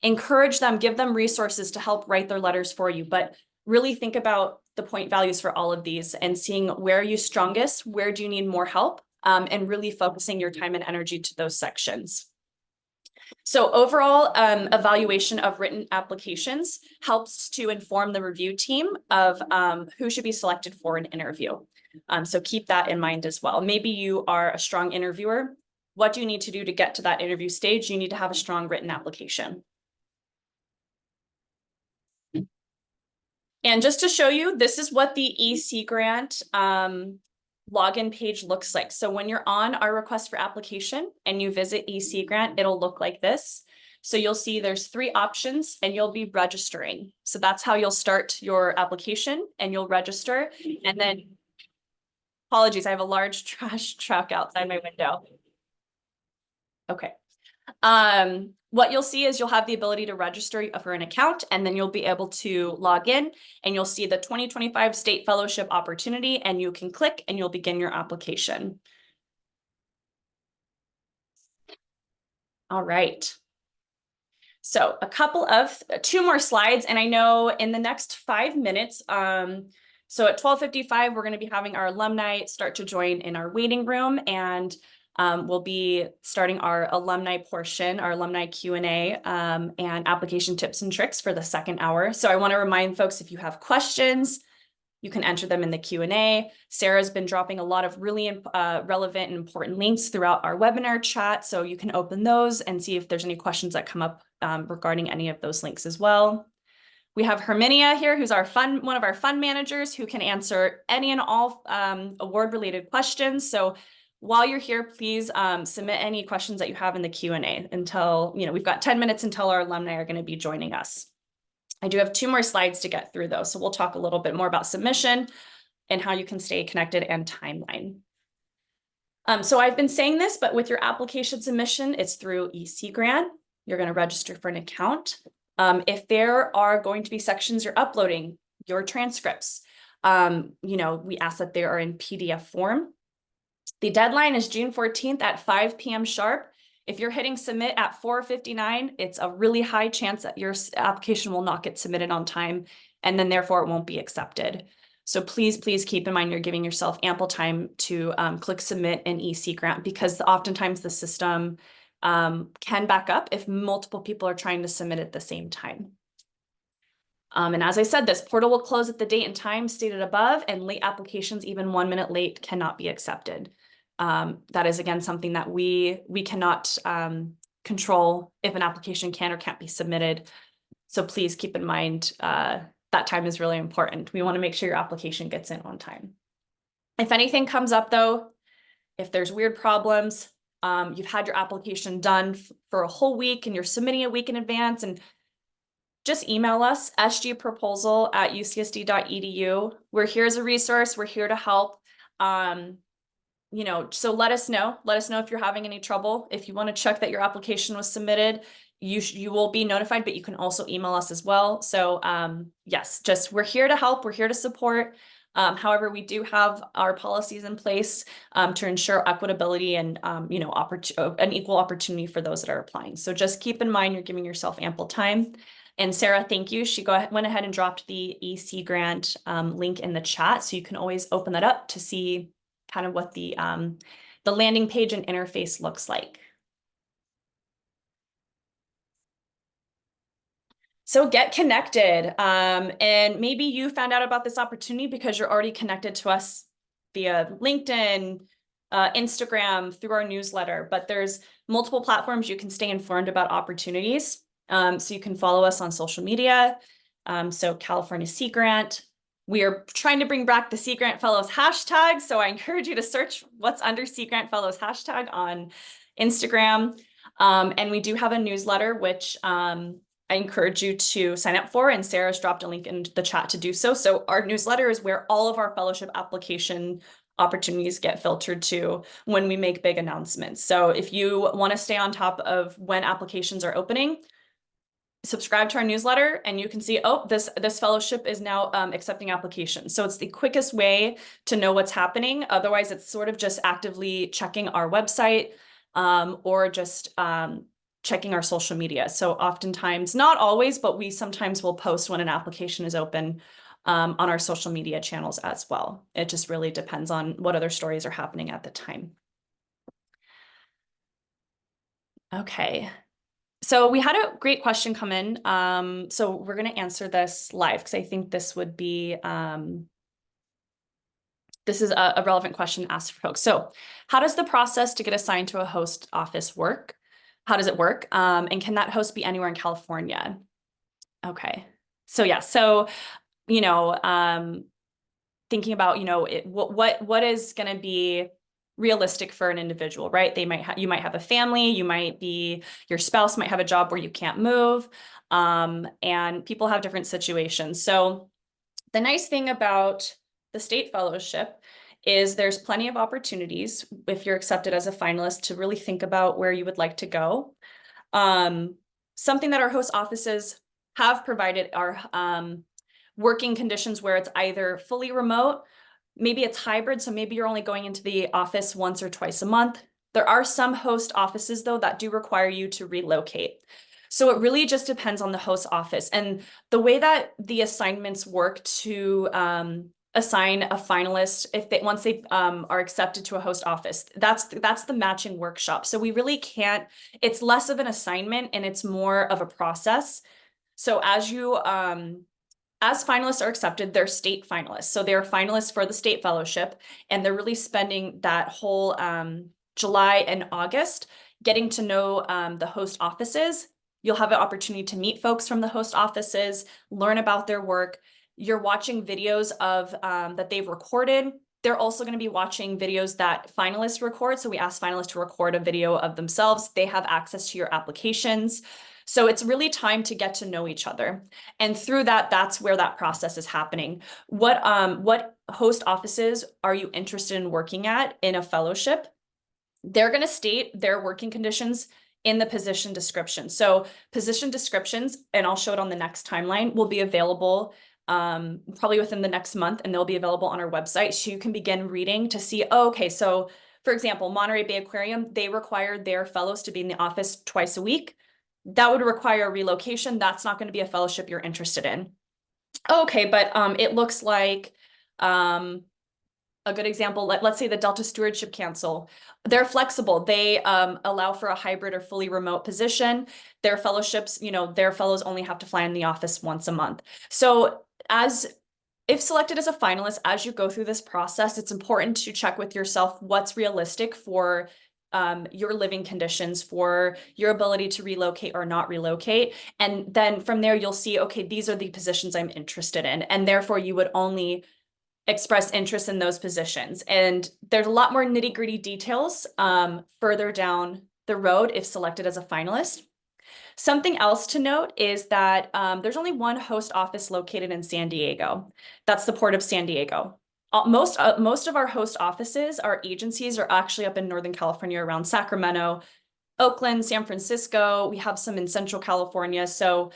Encourage them, give them resources to help write their letters for you, but really think about the point values for all of these and seeing where are you strongest, where do you need more help, and really focusing your time and energy to those sections. So overall, evaluation of written applications helps to inform the review team of who should be selected for an interview. So keep that in mind as well. Maybe you are a strong interviewer. What do you need to do to get to that interview stage? You need to have a strong written application. And just to show you, this is what the EC Grant login page looks like. So when you're on our request for application and you visit EC Grant, it'll look like this. So you'll see there's 3 options and you'll be registering. So that's how you'll start your application, and you'll register. And then, apologies, I have a large trash truck outside my window. Okay. What you'll see is you'll have the ability to register for an account, and then you'll be able to log in and you'll see the 2025 State Fellowship opportunity, and you can click and you'll begin your application. All right. So a couple of 2 more slides, and I know in the next 5 minutes, so at 12:55, we're going to be having our alumni start to join in our waiting room, and we'll be starting our alumni portion, our alumni Q&A, and application tips and tricks for the 2nd hour. So I want to remind folks, if you have questions, you can enter them in the Q&A. Sarah's been dropping a lot of really relevant and important links throughout our webinar chat, so you can open those and see if there's any questions that come up regarding any of those links as well. We have Herminia here, who's one of our fund managers, who can answer any and all award-related questions. So while you're here, please submit any questions that you have in the Q&A until, we've got 10 minutes until our alumni are going to be joining us. I do have 2 more slides to get through though, so we'll talk a little bit more about submission and how you can stay connected and timeline. So I've been saying this, but with your application submission, it's through EC Grant. you're going to register for an account. If there are going to be sections you're uploading, your transcripts, we ask that they are in PDF form. The deadline is June 14th at 5 p.m. sharp. If you're hitting submit at 4:59, it's a really high chance that your application will not get submitted on time, and then therefore it won't be accepted. So please keep in mind you're giving yourself ample time to click submit an EC grant, because oftentimes the system can back up if multiple people are trying to submit at the same time. And as I said, this portal will close at the date and time stated above, and late applications, even 1 minute late, cannot be accepted. That is, again, something that we cannot control if an application can or can't be submitted. So please keep in mind that time is really important. We want to make sure your application gets in on time. If anything comes up, though, if there's weird problems, you've had your application done for a whole week and you're submitting a week in advance, and just email us, sgproposal@ucsd.edu. We're here as a resource. We're here to help. So let us know. Let us know if you're having any trouble. If you want to check that your application was submitted, you will be notified, but you can also email us as well. So yes, we're here to help. We're here to support. However, we do have our policies in place to ensure equitability and an equal opportunity for those that are applying. So just keep in mind you're giving yourself ample time. And Sarah, thank you. She went ahead and dropped the EC grant link in the chat, so you can always open that up to see kind of what the landing page and interface looks like. So get connected. And maybe you found out about this opportunity because you're already connected to us via LinkedIn, Instagram, through our newsletter, but there's multiple platforms you can stay informed about opportunities. So you can follow us on social media. So California Sea Grant. We are trying to bring back the Sea Grant Fellows hashtag. So I encourage you to search what's under Sea Grant Fellows hashtag on Instagram. And we do have a newsletter, which I encourage you to sign up for. And Sarah's dropped a link in the chat to do so. So our newsletter is where all of our fellowship application opportunities get filtered to when we make big announcements. So if you want to stay on top of when applications are opening, subscribe to our newsletter and you can see, oh, this fellowship is now accepting applications. So it's the quickest way to know what's happening. Otherwise, it's sort of just actively checking our website or just checking our social media. So oftentimes, not always, but we sometimes will post when an application is open on our social media channels as well. It just really depends on what other stories are happening at the time. Okay. So we had a great question come in. So we're going to answer this live because I think this would be, this is a relevant question asked for folks. So how does the process to get assigned to a host office work? How does it work? And can that host be anywhere in California? Okay. So yeah, so, thinking about, what is going to be realistic for an individual, right? You might have a family, your spouse might have a job where you can't move, and people have different situations. So the nice thing about the state fellowship is there's plenty of opportunities if you're accepted as a finalist to really think about where you would like to go. Something that our host offices have provided are working conditions where it's either fully remote, maybe it's hybrid, so maybe you're only going into the office once or twice a month. There are some host offices, though, that do require you to relocate. So it really just depends on the host office. And the way that the assignments work to assign a finalist, once they are accepted to a host office, that's the matching workshop. So we really can't, it's less of an assignment and it's more of a process. So as finalists are accepted, they're state finalists. So they're finalists for the state fellowship, and they're really spending that whole July and August getting to know the host offices. You'll have an opportunity to meet folks from the host offices, learn about their work. You're watching videos of that they've recorded. They're also going to be watching videos that finalists record. So we ask finalists to record a video of themselves. They have access to your applications. So it's really time to get to know each other. And through that, that's where that process is happening. What host offices are you interested in working at in a fellowship? They're going to state their working conditions in the position description. So position descriptions, and I'll show it on the next timeline, will be available probably within the next month, and they'll be available on our website. So you can begin reading to see, oh, okay, so for example, Monterey Bay Aquarium, they require their fellows to be in the office twice a week. That would require a relocation. That's not going to be a fellowship you're interested in. Okay, but it looks like a good example, let's say the Delta Stewardship Council, they're flexible. They allow for a hybrid or fully remote position. Their fellowships, their fellows only have to fly in the office once a month. So if selected as a finalist, as you go through this process, it's important to check with yourself what's realistic for your living conditions, for your ability to relocate or not relocate. And then from there, you'll see, okay, these are the positions I'm interested in. And therefore you would only express interest in those positions. And there's a lot more nitty-gritty details further down the road if selected as a finalist. Something else to note is that there's only one host office located in San Diego. That's the Port of San Diego. Most of our host offices, our agencies, are actually up in Northern California around Sacramento, Oakland, San Francisco. We have some in Central California. So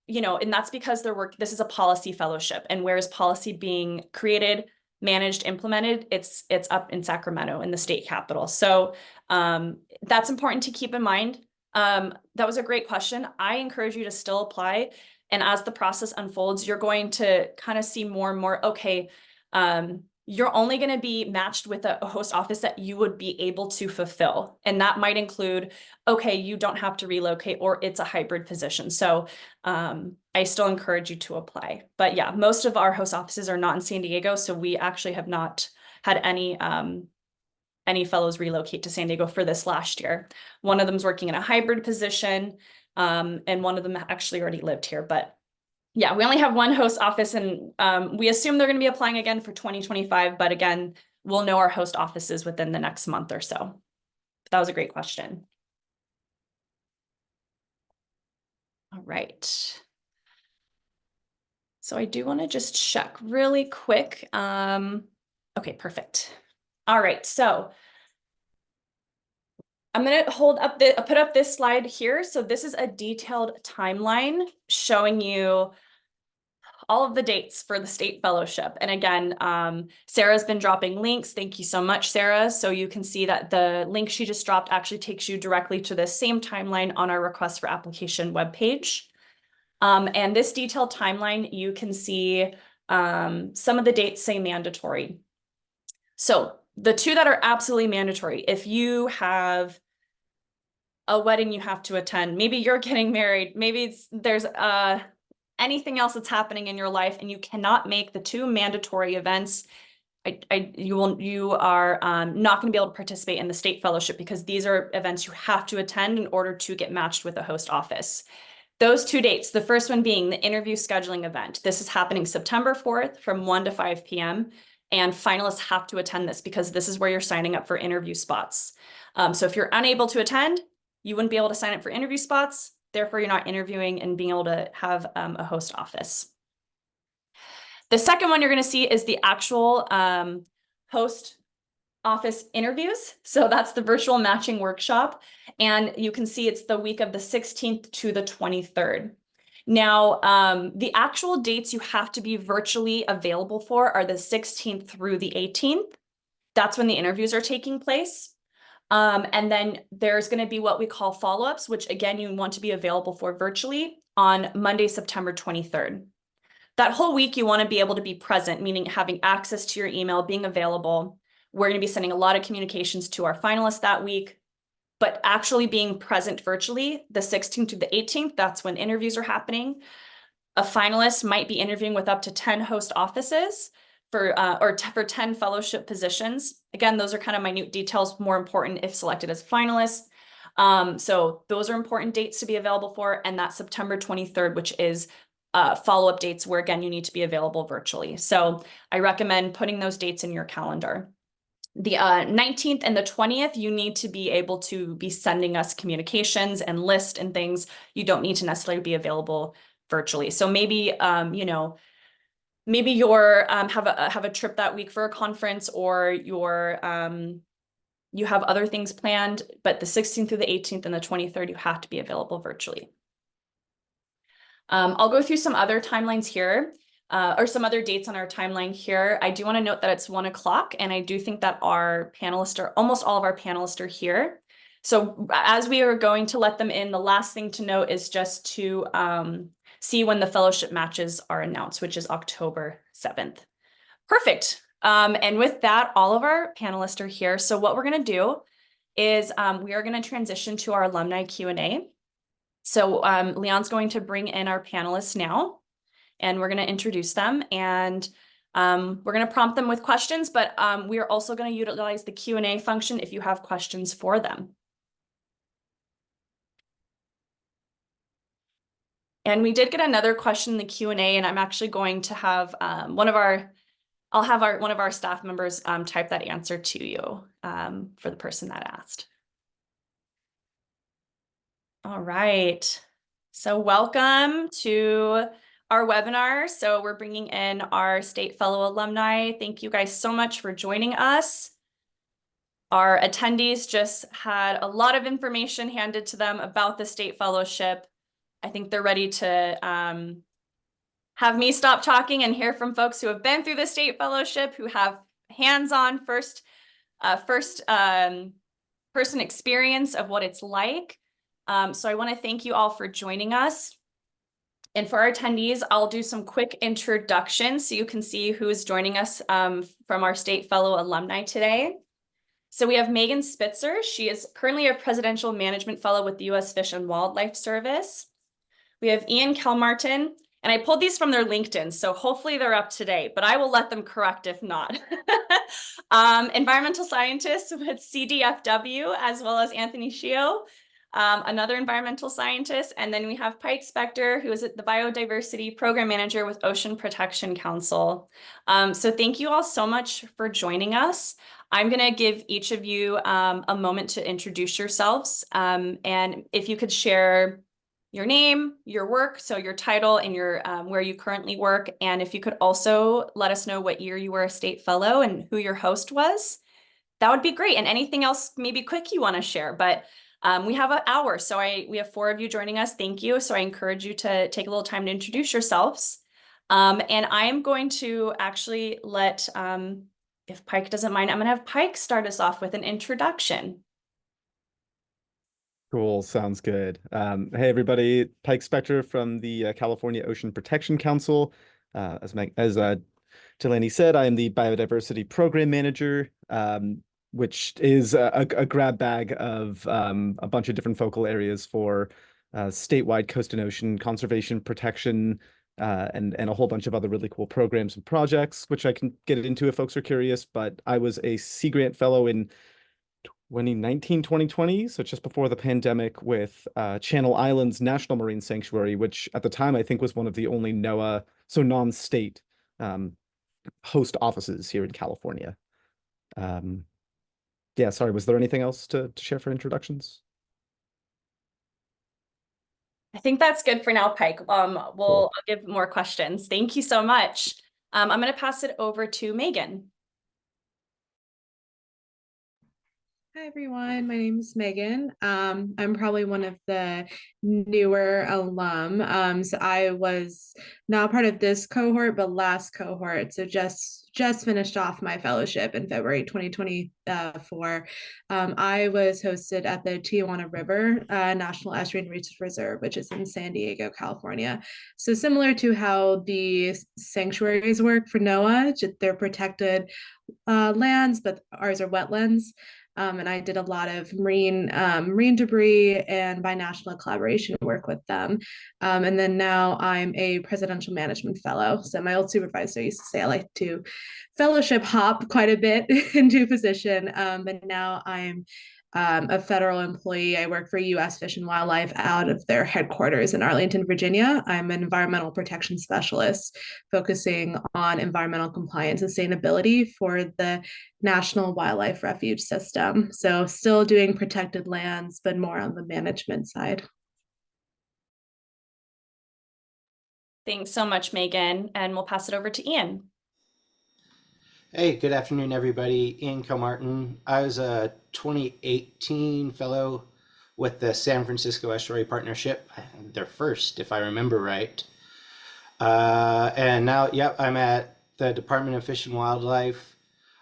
and that's because this is a policy fellowship, and where is policy being created, managed, implemented? It's up in Sacramento, in the state capital. So that's important to keep in mind. That was a great question. I encourage you to still apply. And as the process unfolds, you're going to kind of see more and more, okay, you're only going to be matched with a host office that you would be able to fulfill. And that might include, okay, you don't have to relocate, or it's a hybrid position. So I still encourage you to apply. But yeah, most of our host offices are not in San Diego. So we actually have not had any fellows relocate to San Diego for this last year. One of them's working in a hybrid position, and one of them actually already lived here. But yeah, we only have one host office, and we assume they're going to be applying again for 2025. But again, we'll know our host offices within the next month or so. That was a great question. All right. So I do want to just check really quick. Okay, perfect. All right, so I'm going to put up this slide here. So this is a detailed timeline showing you all of the dates for the state fellowship. And again, Sarah's been dropping links. Thank you so much, Sarah. So you can see that the link she just dropped actually takes you directly to the same timeline on our request for application webpage. And this detailed timeline, you can see some of the dates say mandatory. So the two that are absolutely mandatory, if you have a wedding you have to attend, maybe you're getting married, maybe there's anything else that's happening in your life, and you cannot make the two mandatory events, you are not going to be able to participate in the state fellowship, because these are events you have to attend in order to get matched with a host office. Those two dates, the first one being the interview scheduling event. This is happening September 4th from 1 to 5 p.m. And finalists have to attend this, because this is where you're signing up for interview spots. So if you're unable to attend, you wouldn't be able to sign up for interview spots. Therefore, you're not interviewing and being able to have a host office. The second one you're going to see is the actual host office interviews. So that's the virtual matching workshop. And you can see it's the week of the 16th to the 23rd. Now, the actual dates you have to be virtually available for are the 16th through the 18th. That's when the interviews are taking place. And then there's going to be what we call follow-ups, which again, you want to be available for virtually on Monday, September 23rd. That whole week, you want to be able to be present, meaning having access to your email, being available. We're going to be sending a lot of communications to our finalists that week, but actually being present virtually, the 16th to the 18th, that's when interviews are happening. A finalist might be interviewing with up to 10 host offices for 10 fellowship positions. Again, those are kind of minute details, more important if selected as finalists. So those are important dates to be available for, and that September 23rd, which is follow-up dates where, again, you need to be available virtually. So I recommend putting those dates in your calendar. The 19th and the 20th, you need to be able to be sending us communications and list and things. You don't need to necessarily be available virtually. So maybe, maybe you're have a trip that week for a conference, or you're you have other things planned, but the 16th through the 18th and the 23rd, you have to be available virtually. I'll go through some other timelines here, or some other dates on our timeline here. I do want to note that it's 1 o'clock, and I do think that our panelists are, almost all of our panelists are here. So as we are going to let them in, the last thing to note is just to see when the fellowship matches are announced, which is October 7th. Perfect. And with that, all of our panelists are here. So what we're going to do is we are going to transition to our alumni Q&A. So Leon's going to bring in our panelists now, and we're going to introduce them, and we're going to prompt them with questions, but we are also going to utilize the Q&A function if you have questions for them. And we did get another question in the Q&A, and I'm actually going to have one of our staff members type that answer to you for the person that asked. All right. So welcome to our webinar. So we're bringing in our State Fellow alumni. Thank you guys so much for joining us. Our attendees just had a lot of information handed to them about the State Fellowship. I think they're ready to have me stop talking and hear from folks who have been through the State Fellowship, who have hands-on person experience of what it's like. So I want to thank you all for joining us. And for our attendees, I'll do some quick introductions so you can see who is joining us from our State Fellow alumni today. So we have Megan Spitzer. She is currently a Presidential Management Fellow with the U.S. Fish and Wildlife Service. We have Ian Kelmartin, and I pulled these from their LinkedIn, so hopefully they're up to date, but I will let them correct if not. Environmental scientist with CDFW, as well as Anthony Shio, another environmental scientist. And then we have Pike Spector, who is the Biodiversity Program Manager with Ocean Protection Council. So thank you all so much for joining us. I'm going to give each of you a moment to introduce yourselves. And if you could share your name, your work, so your title and your where you currently work. And if you could also let us know what year you were a State Fellow and who your host was, that would be great. And anything else maybe quick you want to share. But we have an hour, so we have 4 of you joining us. Thank you. So I encourage you to take a little time to introduce yourselves. And I am going to actually let, if Pike doesn't mind, I'm going to have Pike start us off with an introduction. Cool, sounds good. Hey everybody, Pike Spector from the California Ocean Protection Council. As Delaney said, I am the Biodiversity Program Manager, which is a grab bag of a bunch of different focal areas for statewide coast and ocean conservation protection, and a whole bunch of other really cool programs and projects, which I can get into if folks are curious. But I was a Sea Grant Fellow in 2019, 2020, so just before the pandemic, with Channel Islands National Marine Sanctuary, which at the time I think was one of the only NOAA, so non-state, host offices here in California. Yeah, sorry, was there anything else to share for introductions? I think that's good for now, Pike. I'll give more questions. Thank you so much. I'm going to pass it over to Megan. Hi everyone, my name is Megan. I'm probably one of the newer alum. So I was not part of this cohort, but last cohort. So just finished off my fellowship in February 2024. I was hosted at the Tijuana River National Estuarine Research Reserve, which is in San Diego, California. So similar to how the sanctuaries work for NOAA, they're protected lands, but ours are wetlands. And I did a lot of marine debris and binational collaboration work with them. And then now I'm a Presidential Management Fellow. So my old supervisor used to say I like to fellowship hop quite a bit into position. But now I'm a federal employee. I work for U.S. Fish and Wildlife out of their headquarters in Arlington, Virginia. I'm an environmental protection specialist focusing on environmental compliance and sustainability for the National Wildlife Refuge System. So still doing protected lands, but more on the management side. Thanks so much, Megan. And we'll pass it over to Ian. Hey, good afternoon, everybody. Ian Kilmartin. I was a 2018 fellow with the San Francisco Estuary Partnership, their first, if I remember right. And now, yep, I'm at the Department of Fish and Wildlife,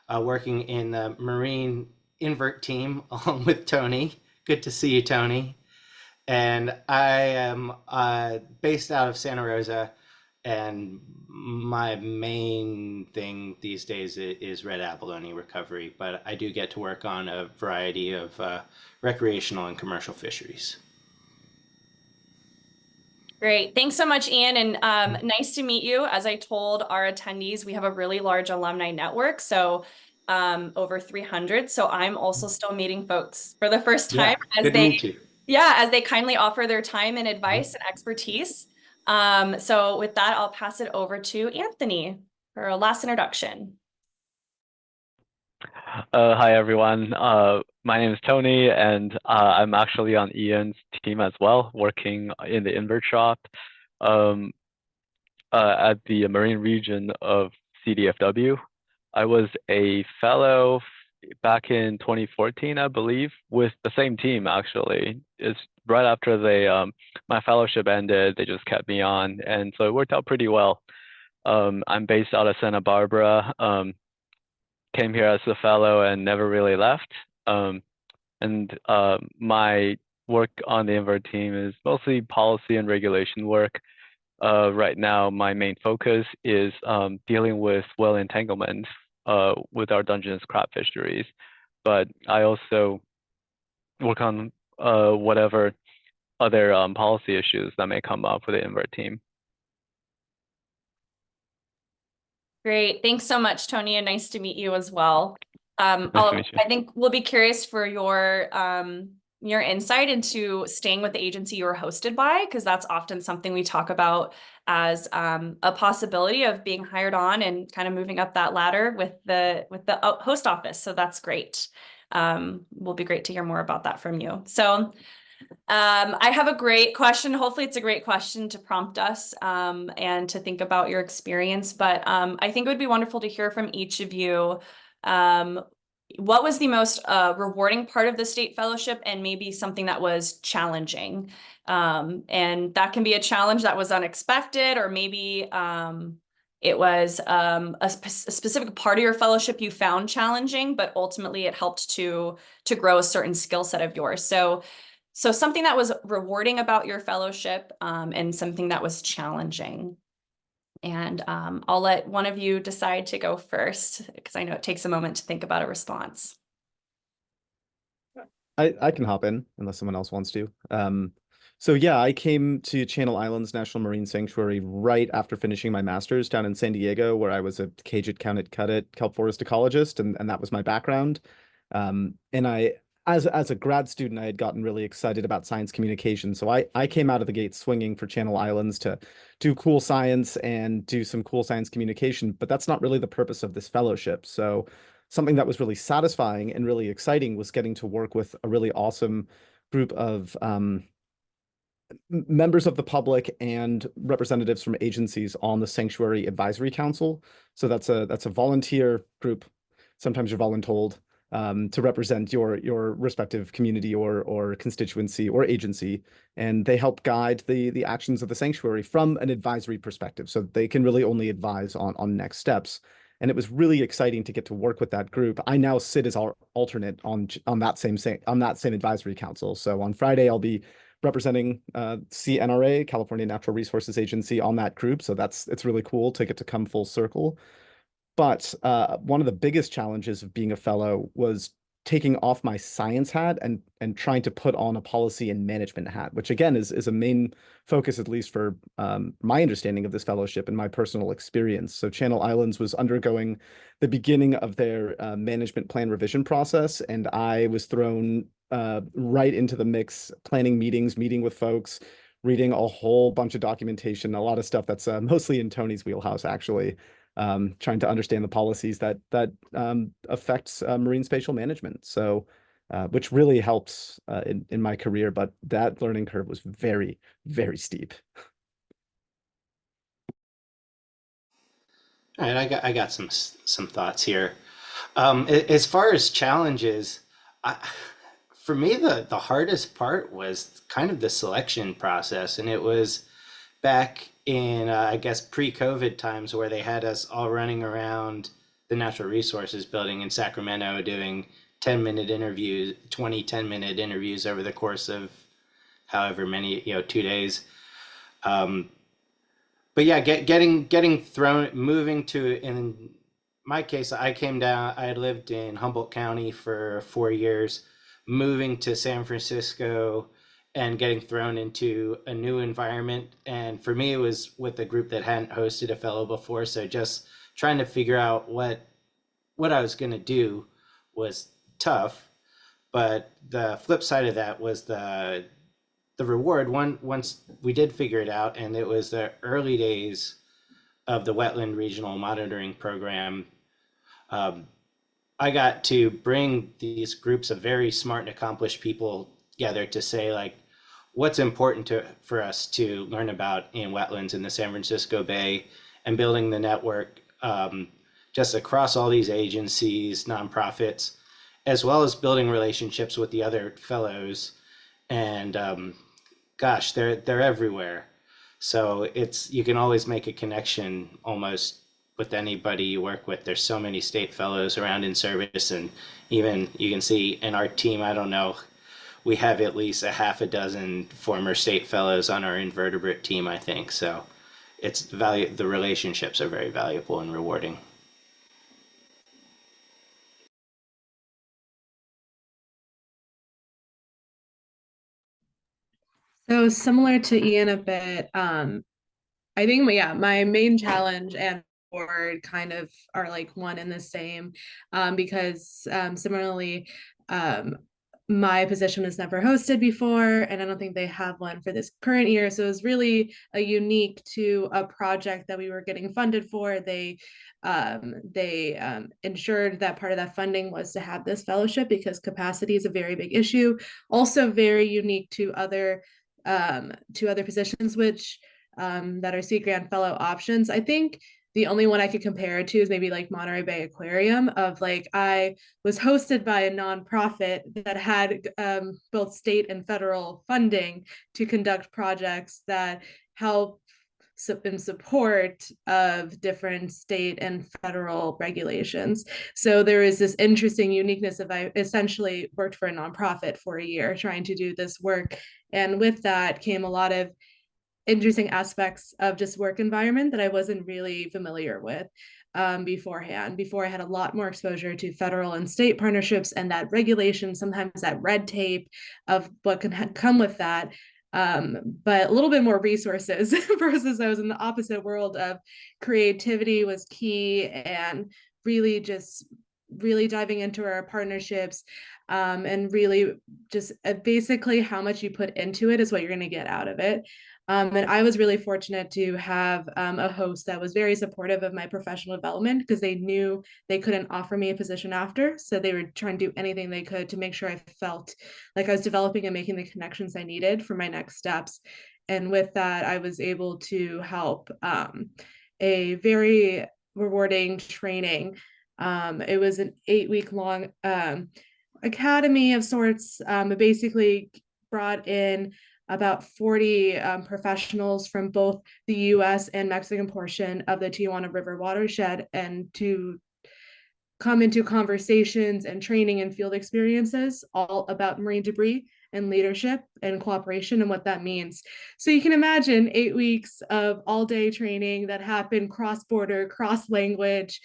working in the Marine Invert team along with Tony. Good to see you, Tony. And I am based out of Santa Rosa, and my main thing these days is red abalone recovery, but I do get to work on a variety of recreational and commercial fisheries. Great. Thanks so much, Ian. And nice to meet you. As I told our attendees, we have a really large alumni network. So over 300. So I'm also still meeting folks for the first time Yeah, good to meet you. as they kindly offer their time and advice and expertise. So with that, I'll pass it over to Anthony for a last introduction. Hi everyone. My name is Tony, and I'm actually on Ian's team as well, working in the invert shop at the Marine region of CDFW. I was a fellow back in 2014, I believe, with the same team actually. It's right after my fellowship ended, they just kept me on, and so it worked out pretty well. I'm based out of Santa Barbara. Came here as a fellow and never really left. My work on the invert team is mostly policy and regulation work. Right now, my main focus is dealing with whale entanglement with our Dungeness crab fisheries. But I also work on whatever other policy issues that may come up with the invert team. Great. Thanks so much, Tony, and nice to meet you as well. Nice to meet you. I think we'll be curious for your insight into staying with the agency you were hosted by, because that's often something we talk about as a possibility of being hired on and kind of moving up that ladder with the host office. So that's great. Will be great to hear more about that from you. So I have a great question. Hopefully it's a great question to prompt us and to think about your experience. But I think it would be wonderful to hear from each of you. What was the most rewarding part of the state fellowship, and maybe something that was challenging? And that can be a challenge that was unexpected, or maybe it was a specific part of your fellowship you found challenging, but ultimately it helped to grow a certain skill set of yours. So something that was rewarding about your fellowship and something that was challenging. And I'll let one of you decide to go first, because I know it takes a moment to think about a response. I can hop in unless someone else wants to. So yeah, I came to Channel Islands National Marine Sanctuary right after finishing my master's down in San Diego, where I was a cage it, count it, cut it kelp forest ecologist, and that was my background. And as a grad student, I had gotten really excited about science communication. So I came out of the gate swinging for Channel Islands to do cool science and do some cool science communication, but that's not really the purpose of this fellowship. So something that was really satisfying and really exciting was getting to work with a really awesome group of members of the public and representatives from agencies on the Sanctuary Advisory Council. So that's a volunteer group. Sometimes you're voluntold to represent your respective community or constituency or agency, and they help guide the actions of the sanctuary from an advisory perspective. So they can really only advise on next steps. And it was really exciting to get to work with that group. I now sit as our alternate on that same advisory council. So on Friday, I'll be representing CNRA, California Natural Resources Agency, on that group. So it's really cool to get to come full circle. But one of the biggest challenges of being a fellow was taking off my science hat and trying to put on a policy and management hat, which again is a main focus, at least for my understanding of this fellowship and my personal experience. So Channel Islands was undergoing the beginning of their management plan revision process, and I was thrown right into the mix, planning meetings, meeting with folks, reading a whole bunch of documentation, a lot of stuff that's mostly in Tony's wheelhouse, actually. Trying to understand the policies that affects marine spatial management. So, which really helps in my career, but that learning curve was very, very steep. All right, I got some thoughts here. As far as challenges, I, for me the hardest part was kind of the selection process, and it was back in I guess pre-COVID times where they had us all running around the natural resources building in Sacramento doing 10-minute interviews, 10-minute interviews over the course of however many, 2 days. Um, but yeah, getting thrown, moving to, in my case, I came down, I had lived in Humboldt County for 4 years, moving to San Francisco and getting thrown into a new environment. And for me, it was with a group that hadn't hosted a fellow before. So just trying to figure out what I was going to do was tough. But the flip side of that was the reward. Once we did figure it out, and it was the early days of the Wetland Regional Monitoring Program. um, I got to bring these groups of very smart and accomplished people together to say, like, what's important for us to learn about in wetlands in the San Francisco Bay, and building the network just across all these agencies, nonprofits, as well as building relationships with the other fellows. And gosh, they're everywhere. So it's, you can always make a connection almost with anybody you work with. There's so many state fellows around in service, and even you can see in our team, I don't know, we have at least a half a dozen former state fellows on our invertebrate team, I think. So it's the relationships are very valuable and rewarding. So similar to Ian a bit, I think, yeah, my main challenge and board kind of are like one and the same, because similarly, um, my position was never hosted before, and I don't think they have one for this current year. So it was really a unique to a project that we were getting funded for. They ensured that part of that funding was to have this fellowship because capacity is a very big issue. Also very unique to other positions, which that are Sea Grant Fellow options. I think the only one I could compare it to is maybe like Monterey Bay Aquarium. Of like, I was hosted by a nonprofit that had both state and federal funding to conduct projects that help in support of different state and federal regulations. So there is this interesting uniqueness of, I essentially worked for a nonprofit for a year trying to do this work. And with that came a lot of interesting aspects of just work environment that I wasn't really familiar with beforehand. Before, I had a lot more exposure to federal and state partnerships and that regulation, sometimes that red tape of what can come with that. But a little bit more resources versus I was in the opposite world of creativity was key, and really diving into our partnerships, and really just basically how much you put into it is what you're going to get out of it. And I was really fortunate to have a host that was very supportive of my professional development because they knew they couldn't offer me a position after. So they were trying to do anything they could to make sure I felt like I was developing and making the connections I needed for my next steps. And with that, I was able to help a very rewarding training. It was an 8-week long academy of sorts. It basically brought in about 40 professionals from both the US and Mexican portion of the Tijuana River watershed, and to come into conversations and training and field experiences all about marine debris and leadership and cooperation and what that means. So you can imagine 8 weeks of all-day training that happened cross-border, cross-language,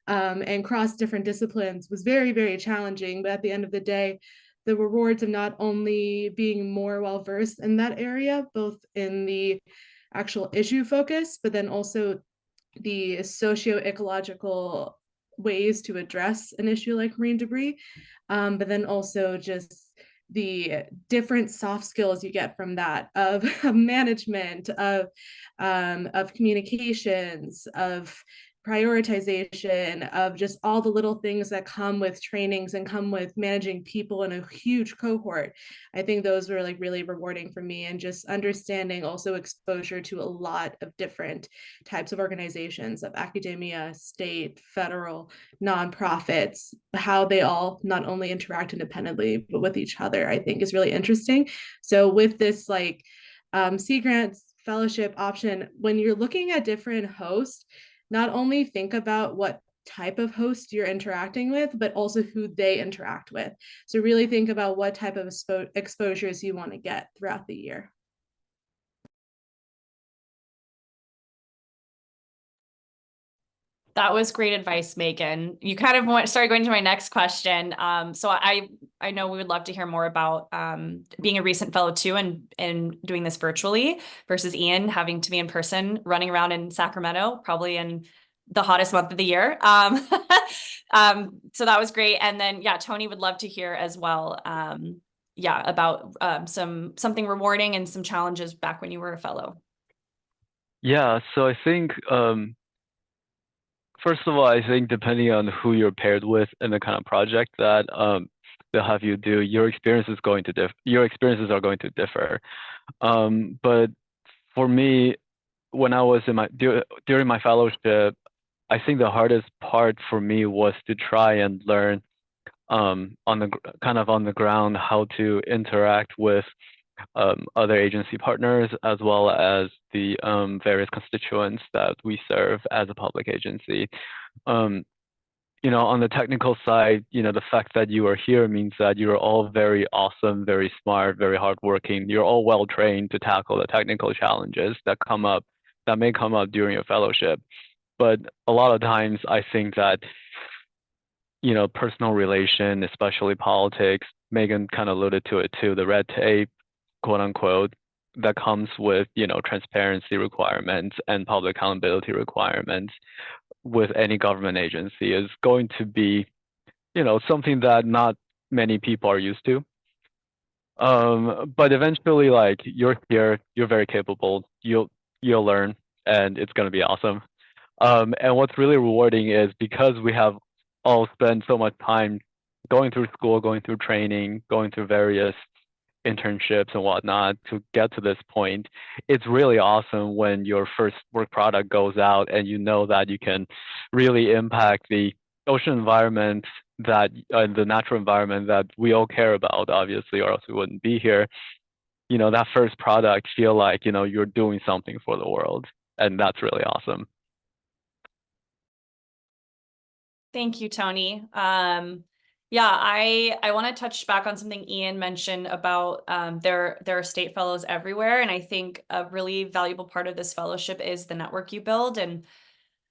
and cross different disciplines was very, very challenging. But at the end of the day, the rewards of not only being more well-versed in that area, both in the actual issue focus, but then also the socio-ecological ways to address an issue like marine debris, but then also just the different soft skills you get from that of management, of communications, of prioritization of just all the little things that come with trainings and come with managing people in a huge cohort. I think those were like really rewarding for me, and just understanding also exposure to a lot of different types of organizations, of academia, state, federal, nonprofits, how they all not only interact independently but with each other, I think is really interesting. So with this like Sea Grants fellowship option, when you're looking at different hosts, not only think about what type of host you're interacting with, but also who they interact with. So really think about what type of exposures you want to get throughout the year. That was great advice, Megan. You kind of started going to my next question. So I know we would love to hear more about being a recent fellow too, and doing this virtually versus Ian having to be in person, running around in Sacramento, probably in the hottest month of the year. So that was great. And then yeah, Tony would love to hear as well. Yeah, about something rewarding and some challenges back when you were a fellow. Yeah, so I think first of all, I think depending on who you're paired with and the kind of project that they'll have you do, your experiences are going to differ. But for me, when I was during my fellowship, I think the hardest part for me was to try and learn on the ground how to interact with other agency partners, as well as the various constituents that we serve as a public agency. On the technical side, the fact that you are here means that you're all very awesome, very smart, very hardworking. You're all well trained to tackle the technical challenges that may come up during your fellowship. But a lot of times I think that, personal relation, especially politics, Megan kind of alluded to it too, the red tape, quote unquote, that comes with, transparency requirements and public accountability requirements with any government agency is going to be, something that not many people are used to. But eventually, like, you're here, you're very capable, you'll learn, and it's going to be awesome. And what's really rewarding is because we have all spent so much time going through school, going through training, going through various internships and whatnot to get to this point, it's really awesome when your first work product goes out and you know that you can really impact the ocean environment, that the natural environment that we all care about, obviously, or else we wouldn't be here. That first product feel like, you're doing something for the world, and that's really awesome. Thank you, Tony. Yeah, I want to touch back on something Ian mentioned about there are state fellows everywhere. And I think a really valuable part of this fellowship is the network you build. And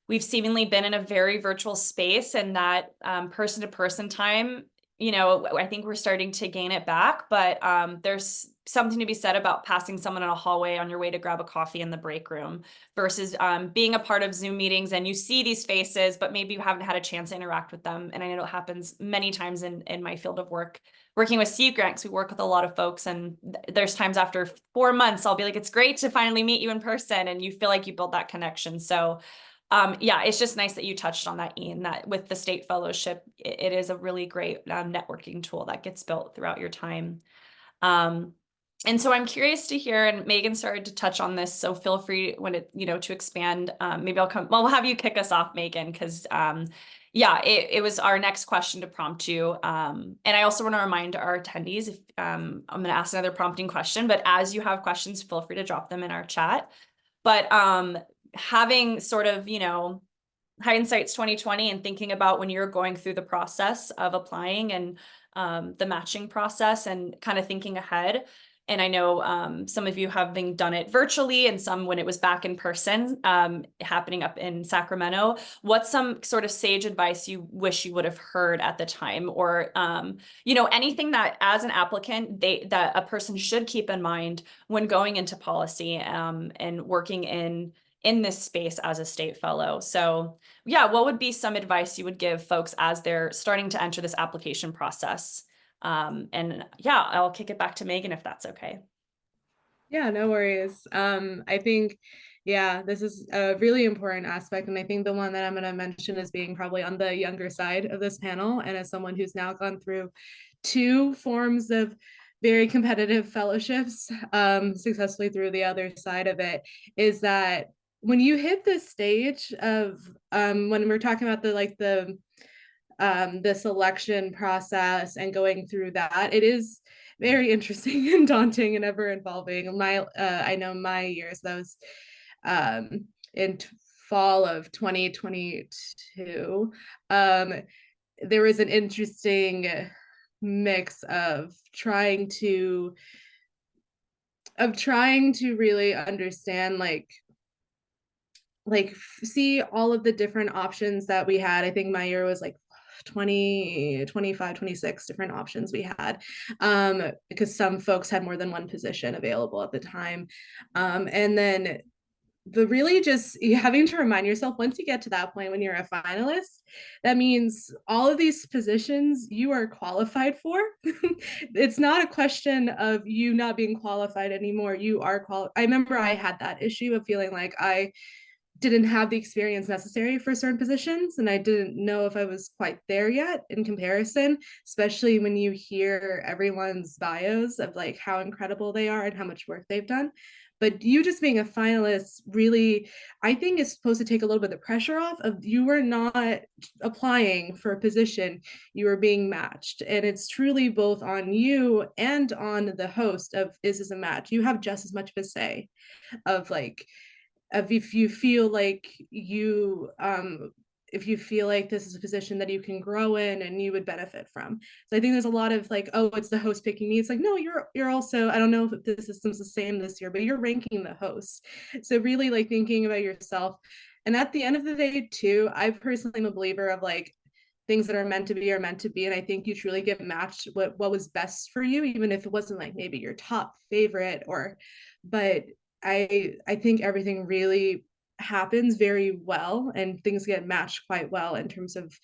we've seemingly been in a very virtual space, and that person-to-person time, I think we're starting to gain it back, but there's something to be said about passing someone in a hallway on your way to grab a coffee in the break room versus being a part of Zoom meetings and you see these faces, but maybe you haven't had a chance to interact with them. And I know it happens many times in my field of work, working with Sea Grants. We work with a lot of folks, and there's times after 4 months, I'll be like, it's great to finally meet you in person, and you feel like you build that connection. So yeah, it's just nice that you touched on that, Ian, that with the state fellowship, it is a really great networking tool that gets built throughout your time. And so I'm curious to hear, and Megan started to touch on this, so feel free to expand. Maybe we'll have you kick us off, Megan, because yeah, it was our next question to prompt you. And I also want to remind our attendees, if I'm going to ask another prompting question, but as you have questions, feel free to drop them in our chat. But having sort of, hindsight's 2020 and thinking about when you're going through the process of applying and the matching process and kind of thinking ahead. And I know some of you having done it virtually and some when it was back in person, happening up in Sacramento. What's some sort of sage advice you wish you would have heard at the time, or anything that as an applicant that a person should keep in mind when going into policy and working in this space as a state fellow? So yeah, what would be some advice you would give folks as they're starting to enter this application process? And yeah, I'll kick it back to Megan if that's okay. Yeah, no worries. I think, Yeah, this is a really important aspect. And I think the one that I'm going to mention as being probably on the younger side of this panel, and as someone who's now gone through 2 forms of very competitive fellowships successfully through the other side of it, is that when you hit this stage of when we're talking about the selection process and going through that, it is very interesting and daunting and ever involving. I know my years, that was in fall of 2022, there was an interesting mix of trying to really understand see all of the different options that we had. I think my year was like 20, 25, 26 different options we had, because some folks had more than one position available at the time. And then the really just having to remind yourself, once you get to that point when you're a finalist, that means all of these positions you are qualified for. It's not a question of you not being qualified anymore. You are qualified. I remember I had that issue of feeling like I didn't have the experience necessary for certain positions, and I didn't know if I was quite there yet in comparison, especially when you hear everyone's bios of like how incredible they are and how much work they've done. But you just being a finalist really, I think, is supposed to take a little bit of the pressure off of, you were not applying for a position, you were being matched. And it's truly both on you and on the host of, is this a match? You have just as much of a say of if you feel like if you feel like this is a position that you can grow in and you would benefit from. So I think there's a lot of like, oh, it's the host picking me. It's like, no, you're also, I don't know if the system's the same this year, but you're ranking the host. So really like thinking about yourself. And at the end of the day too, I personally am a believer of like, things that are meant to be are meant to be. And I think you truly get matched what was best for you, even if it wasn't like maybe your top favorite but I think everything really happens very well and things get matched quite well in terms of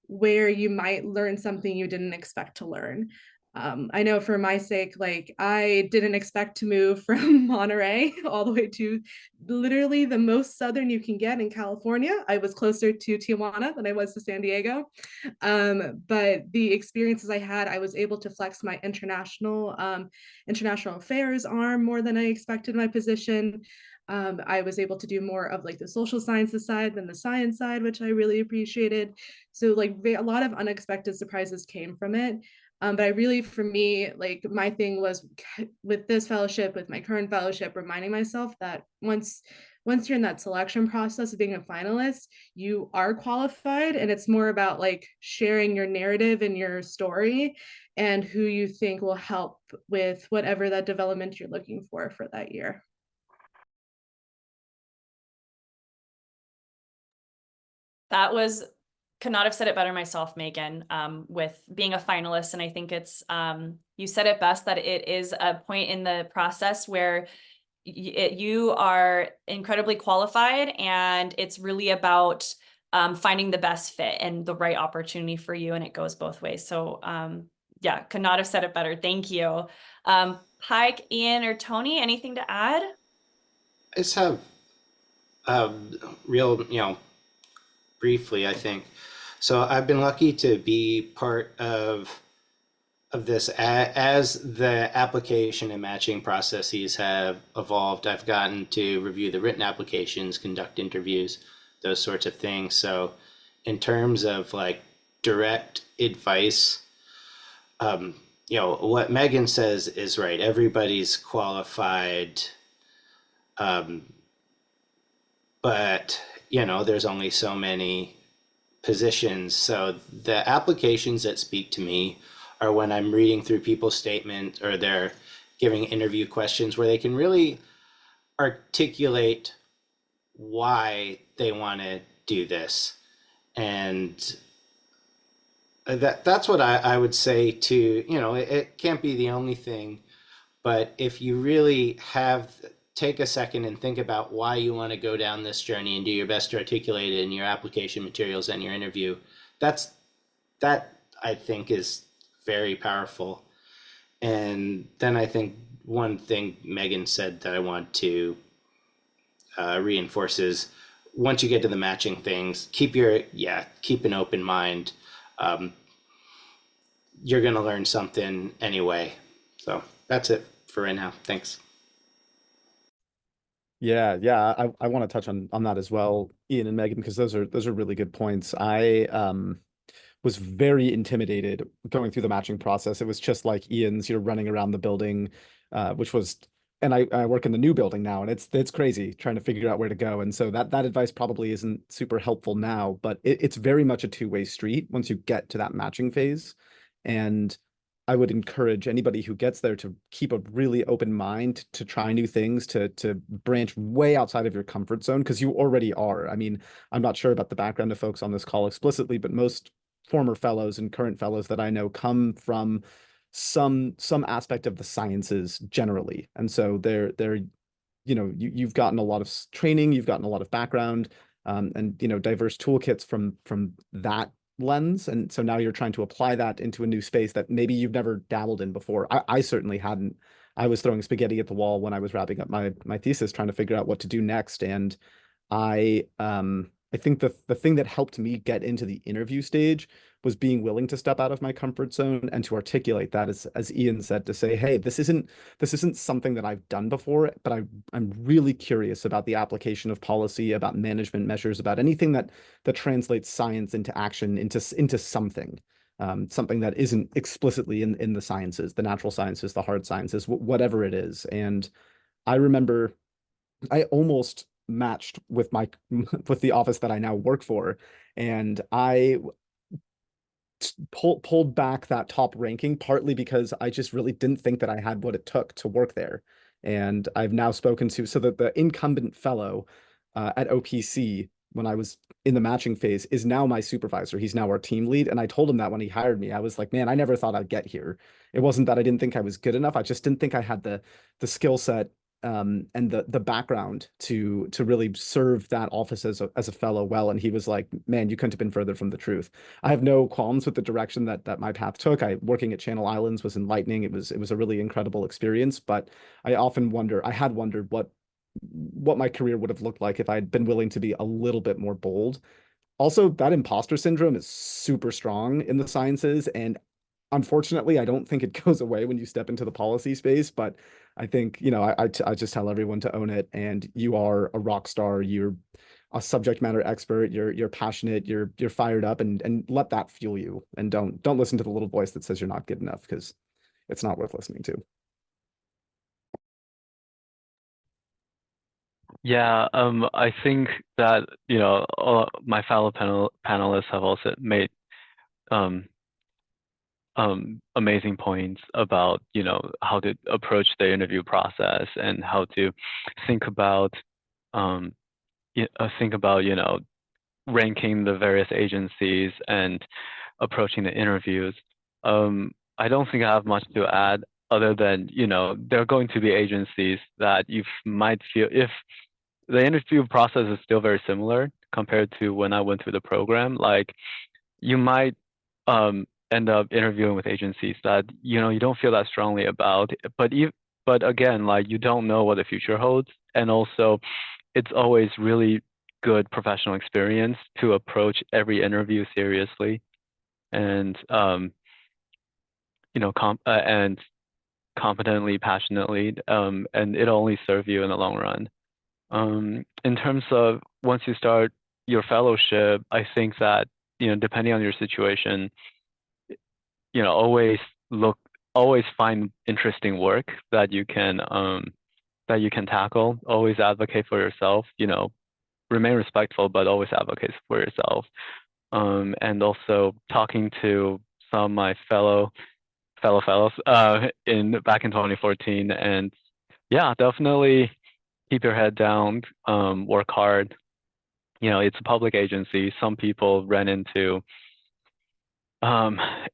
where you might learn something you didn't expect to learn. I know for my sake, like I didn't expect to move from Monterey all the way to literally the most southern you can get in California. I was closer to Tijuana than I was to San Diego. But the experiences I had, I was able to flex my international affairs arm more than I expected in my position. I was able to do more of like the social sciences side than the science side, which I really appreciated. So like a lot of unexpected surprises came from it. But I really, for me, like my thing was with this fellowship, with my current fellowship, reminding myself that once you're in that selection process of being a finalist, you are qualified, and it's more about like sharing your narrative and your story and who you think will help with whatever that development you're looking for that year. That was, could not have said it better myself, Megan, with being a finalist. And I think it's, you said it best, that it is a point in the process where you are incredibly qualified, and it's really about finding the best fit and the right opportunity for you. And it goes both ways. So yeah, could not have said it better. Thank you. Pike, Ian, or Tony, anything to add? I just have real, briefly, I think. So I've been lucky to be part of this as the application and matching processes have evolved. I've gotten to review the written applications, conduct interviews, those sorts of things. So in terms of like direct advice, what Megan says is right. Everybody's qualified, but there's only so many positions. So the applications that speak to me are when I'm reading through people's statements or they're giving interview questions where they can really articulate why they want to do this. And that's what I would say to, it can't be the only thing, but if you really take a second and think about why you want to go down this journey and do your best to articulate it in your application materials and your interview, that I think is very powerful. And then I think one thing Megan said that I want to reinforces once you get to the matching things, keep an open mind. You're going to learn something anyway. So that's it for right now. Thanks. Yeah, I want to touch on that as well, Ian and Megan, because those are really good points. I was very intimidated going through the matching process. It was just like Ian's, you're running around the building, which was, and I work in the new building now, and it's crazy trying to figure out where to go. And so that advice probably isn't super helpful now, but it's very much a two-way street once you get to that matching phase. And I would encourage anybody who gets there to keep a really open mind to try new things, to branch way outside of your comfort zone, because you already are. I mean, I'm not sure about the background of folks on this call explicitly, but most former fellows and current fellows that I know come from some aspect of the sciences generally. And so they're you've gotten a lot of training, you've gotten a lot of background, and diverse toolkits from that lens. And so now you're trying to apply that into a new space that maybe you've never dabbled in before. I certainly hadn't. I was throwing spaghetti at the wall when I was wrapping up my thesis, trying to figure out what to do next. And I think the thing that helped me get into the interview stage was being willing to step out of my comfort zone and to articulate that, as Ian said, to say, hey, this isn't something that I've done before, but I'm really curious about the application of policy, about management measures, about anything that translates science into action, into something. Something that isn't explicitly in the sciences, the natural sciences, the hard sciences, whatever it is. And I remember I almost matched with with the office that I now work for, and I pulled back that top ranking partly because I just really didn't think that I had what it took to work there. And I've now spoken to, so that the incumbent fellow at OPC, when I was in the matching phase, is now my supervisor. He's now our team lead. And I told him that when he hired me, I was like, man, I never thought I'd get here. It wasn't that I didn't think I was good enough. I just didn't think I had the skill set and the background to really serve that office as a fellow well. And he was like, man, you couldn't have been further from the truth. I have no qualms with the direction that my path took. Working at Channel Islands was enlightening. It was a really incredible experience, but I had wondered what my career would have looked like if I had been willing to be a little bit more bold. Also, that imposter syndrome is super strong in the sciences, and unfortunately, I don't think it goes away when you step into the policy space, but I think, I just tell everyone to own it, and you are a rock star. You're a subject matter expert. You're passionate. You're fired up, and let that fuel you. And don't listen to the little voice that says you're not good enough, because it's not worth listening to. Yeah, I think that, my fellow panelists have also made amazing points about, how to approach the interview process and how to think about, ranking the various agencies and approaching the interviews. I don't think I have much to add other than, there are going to be agencies that you might feel, if the interview process is still very similar compared to when I went through the program, like you might end up interviewing with agencies that, you don't feel that strongly about, but again, like you don't know what the future holds. And also it's always really good professional experience to approach every interview seriously and and competently, passionately, and it'll only serve you in the long run. In terms of once you start your fellowship, I think that, depending on your situation, always find interesting work that you can tackle. Always advocate for yourself, remain respectful, but always advocate for yourself. And also talking to some of my fellows back in 2014, and yeah, definitely keep your head down, work hard. It's a public agency. Some people ran into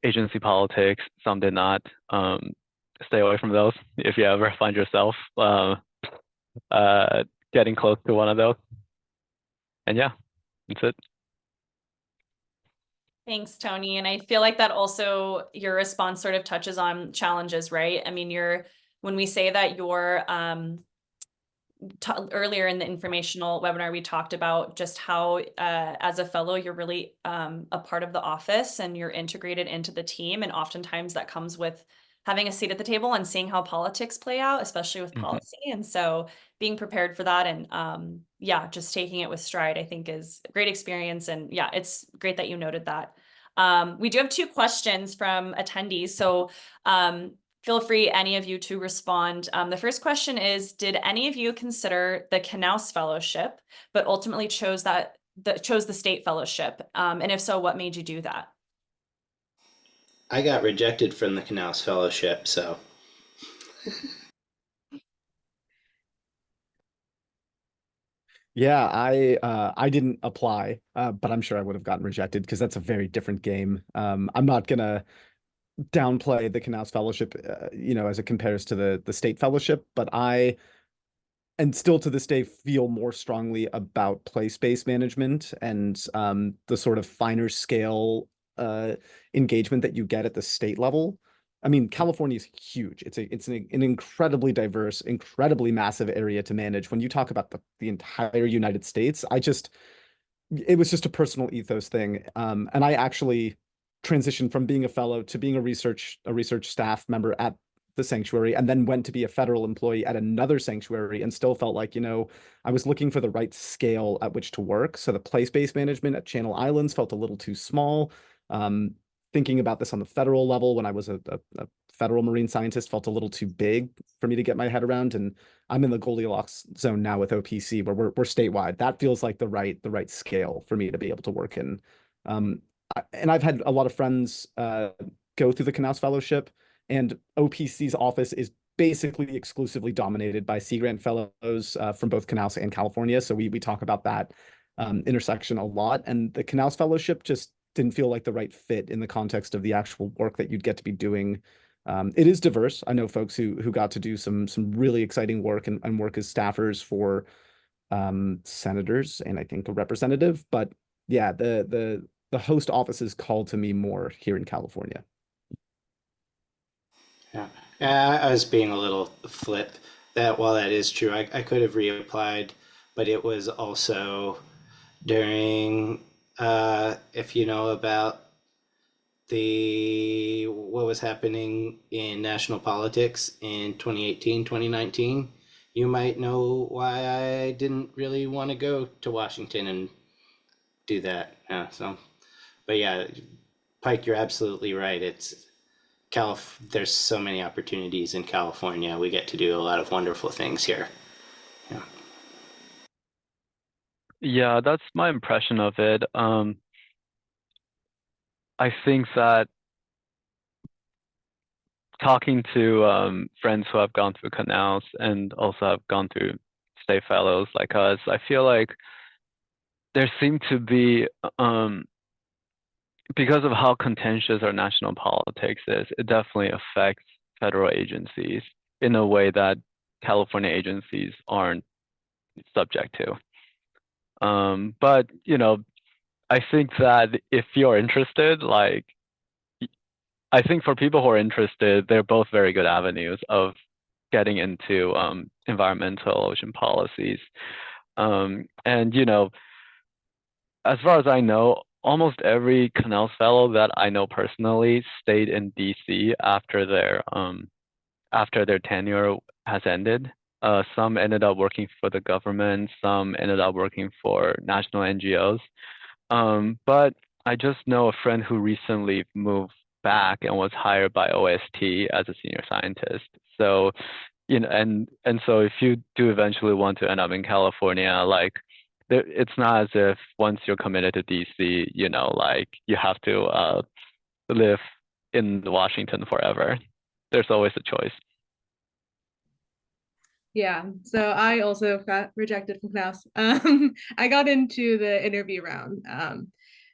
agency politics, some did not. Stay away from those if you ever find yourself getting close to one of those. And yeah, that's it. Thanks, Tony. And I feel like that also, your response sort of touches on challenges, right? I mean, when we say that earlier in the informational webinar, we talked about just how, as a fellow, you're really a part of the office and you're integrated into the team. And oftentimes that comes with having a seat at the table and seeing how politics play out, especially with policy. And so being prepared for that and yeah, just taking it with stride, I think is a great experience. And yeah, it's great that you noted that. We do have 2 questions from attendees. So feel free, any of you, to respond. The first question is, did any of you consider the Knaus Fellowship, but ultimately chose the state fellowship? And if so, what made you do that? I got rejected from the Knaus Fellowship, so Yeah, I didn't apply, but I'm sure I would have gotten rejected because that's a very different game. I'm not gonna downplay the Knaus Fellowship, as it compares to the state fellowship, but I and still to this day feel more strongly about place-based management and the sort of finer scale engagement that you get at the state level. I mean, California is huge. It's an incredibly diverse, incredibly massive area to manage. When you talk about the entire United States, it was just a personal ethos thing. And I actually transitioned from being a fellow to being a research staff member at the sanctuary, and then went to be a federal employee at another sanctuary, and still felt like, I was looking for the right scale at which to work. So the place-based management at Channel Islands felt a little too small. Thinking about this on the federal level when I was a federal marine scientist felt a little too big for me to get my head around. And I'm in the Goldilocks zone now with OPC, where we're statewide. That feels like the right scale for me to be able to work in. And I've had a lot of friends go through the Knaus Fellowship, and OPC's office is basically exclusively dominated by Sea Grant fellows from both Knaus and California. So we talk about that intersection a lot. And the Knaus Fellowship just didn't feel like the right fit in the context of the actual work that you'd get to be doing. It is diverse. I know folks who got to do some really exciting work and work as staffers for senators and I think a representative. But yeah, the host offices called to me more here in California. yeah. I was being a little flip. That while that is true, I could have reapplied, but it was also during if you know about what was happening in national politics in 2018, 2019, you might know why I didn't really want to go to Washington and do that. But yeah, Pike, you're absolutely right. There's so many opportunities in California. We get to do a lot of wonderful things here. Yeah. Yeah, that's my impression of it. I think that talking to friends who have gone through canals and also have gone through state fellows like us, I feel like there seem to be because of how contentious our national politics is, it definitely affects federal agencies in a way that California agencies aren't subject to. But I think that if you're interested, like I think for people who are interested, they're both very good avenues of getting into environmental ocean policies. And as far as I know, almost every Canals fellow that I know personally stayed in DC after their tenure has ended. Some ended up working for the government, some ended up working for national NGOs. But I just know a friend who recently moved back and was hired by OST as a senior scientist. So, and so if you do eventually want to end up in California, like it's not as if once you're committed to DC, like you have to live in Washington forever. There's always a choice. Yeah, so I also got rejected from Knaus. I got into the interview round.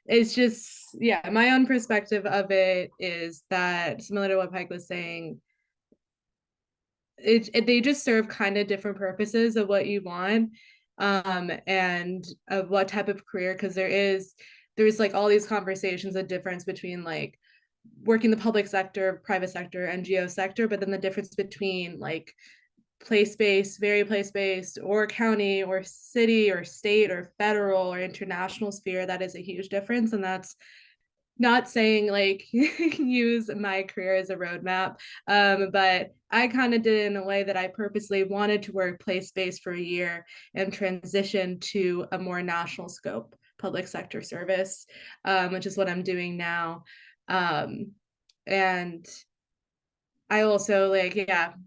It's just, yeah, my own perspective of it is that similar to what Pike was saying, they just serve kind of different purposes of what you want, and of what type of career, because there's like all these conversations, of difference between like working the public sector, private sector, NGO sector, but then the difference between like place-based, very place-based, or county or city or state or federal or international sphere, that is a huge difference. And that's not saying like use my career as a roadmap, but I kind of did it in a way that I purposely wanted to work place-based for a year and transition to a more national scope public sector service, which is what I'm doing now. And I also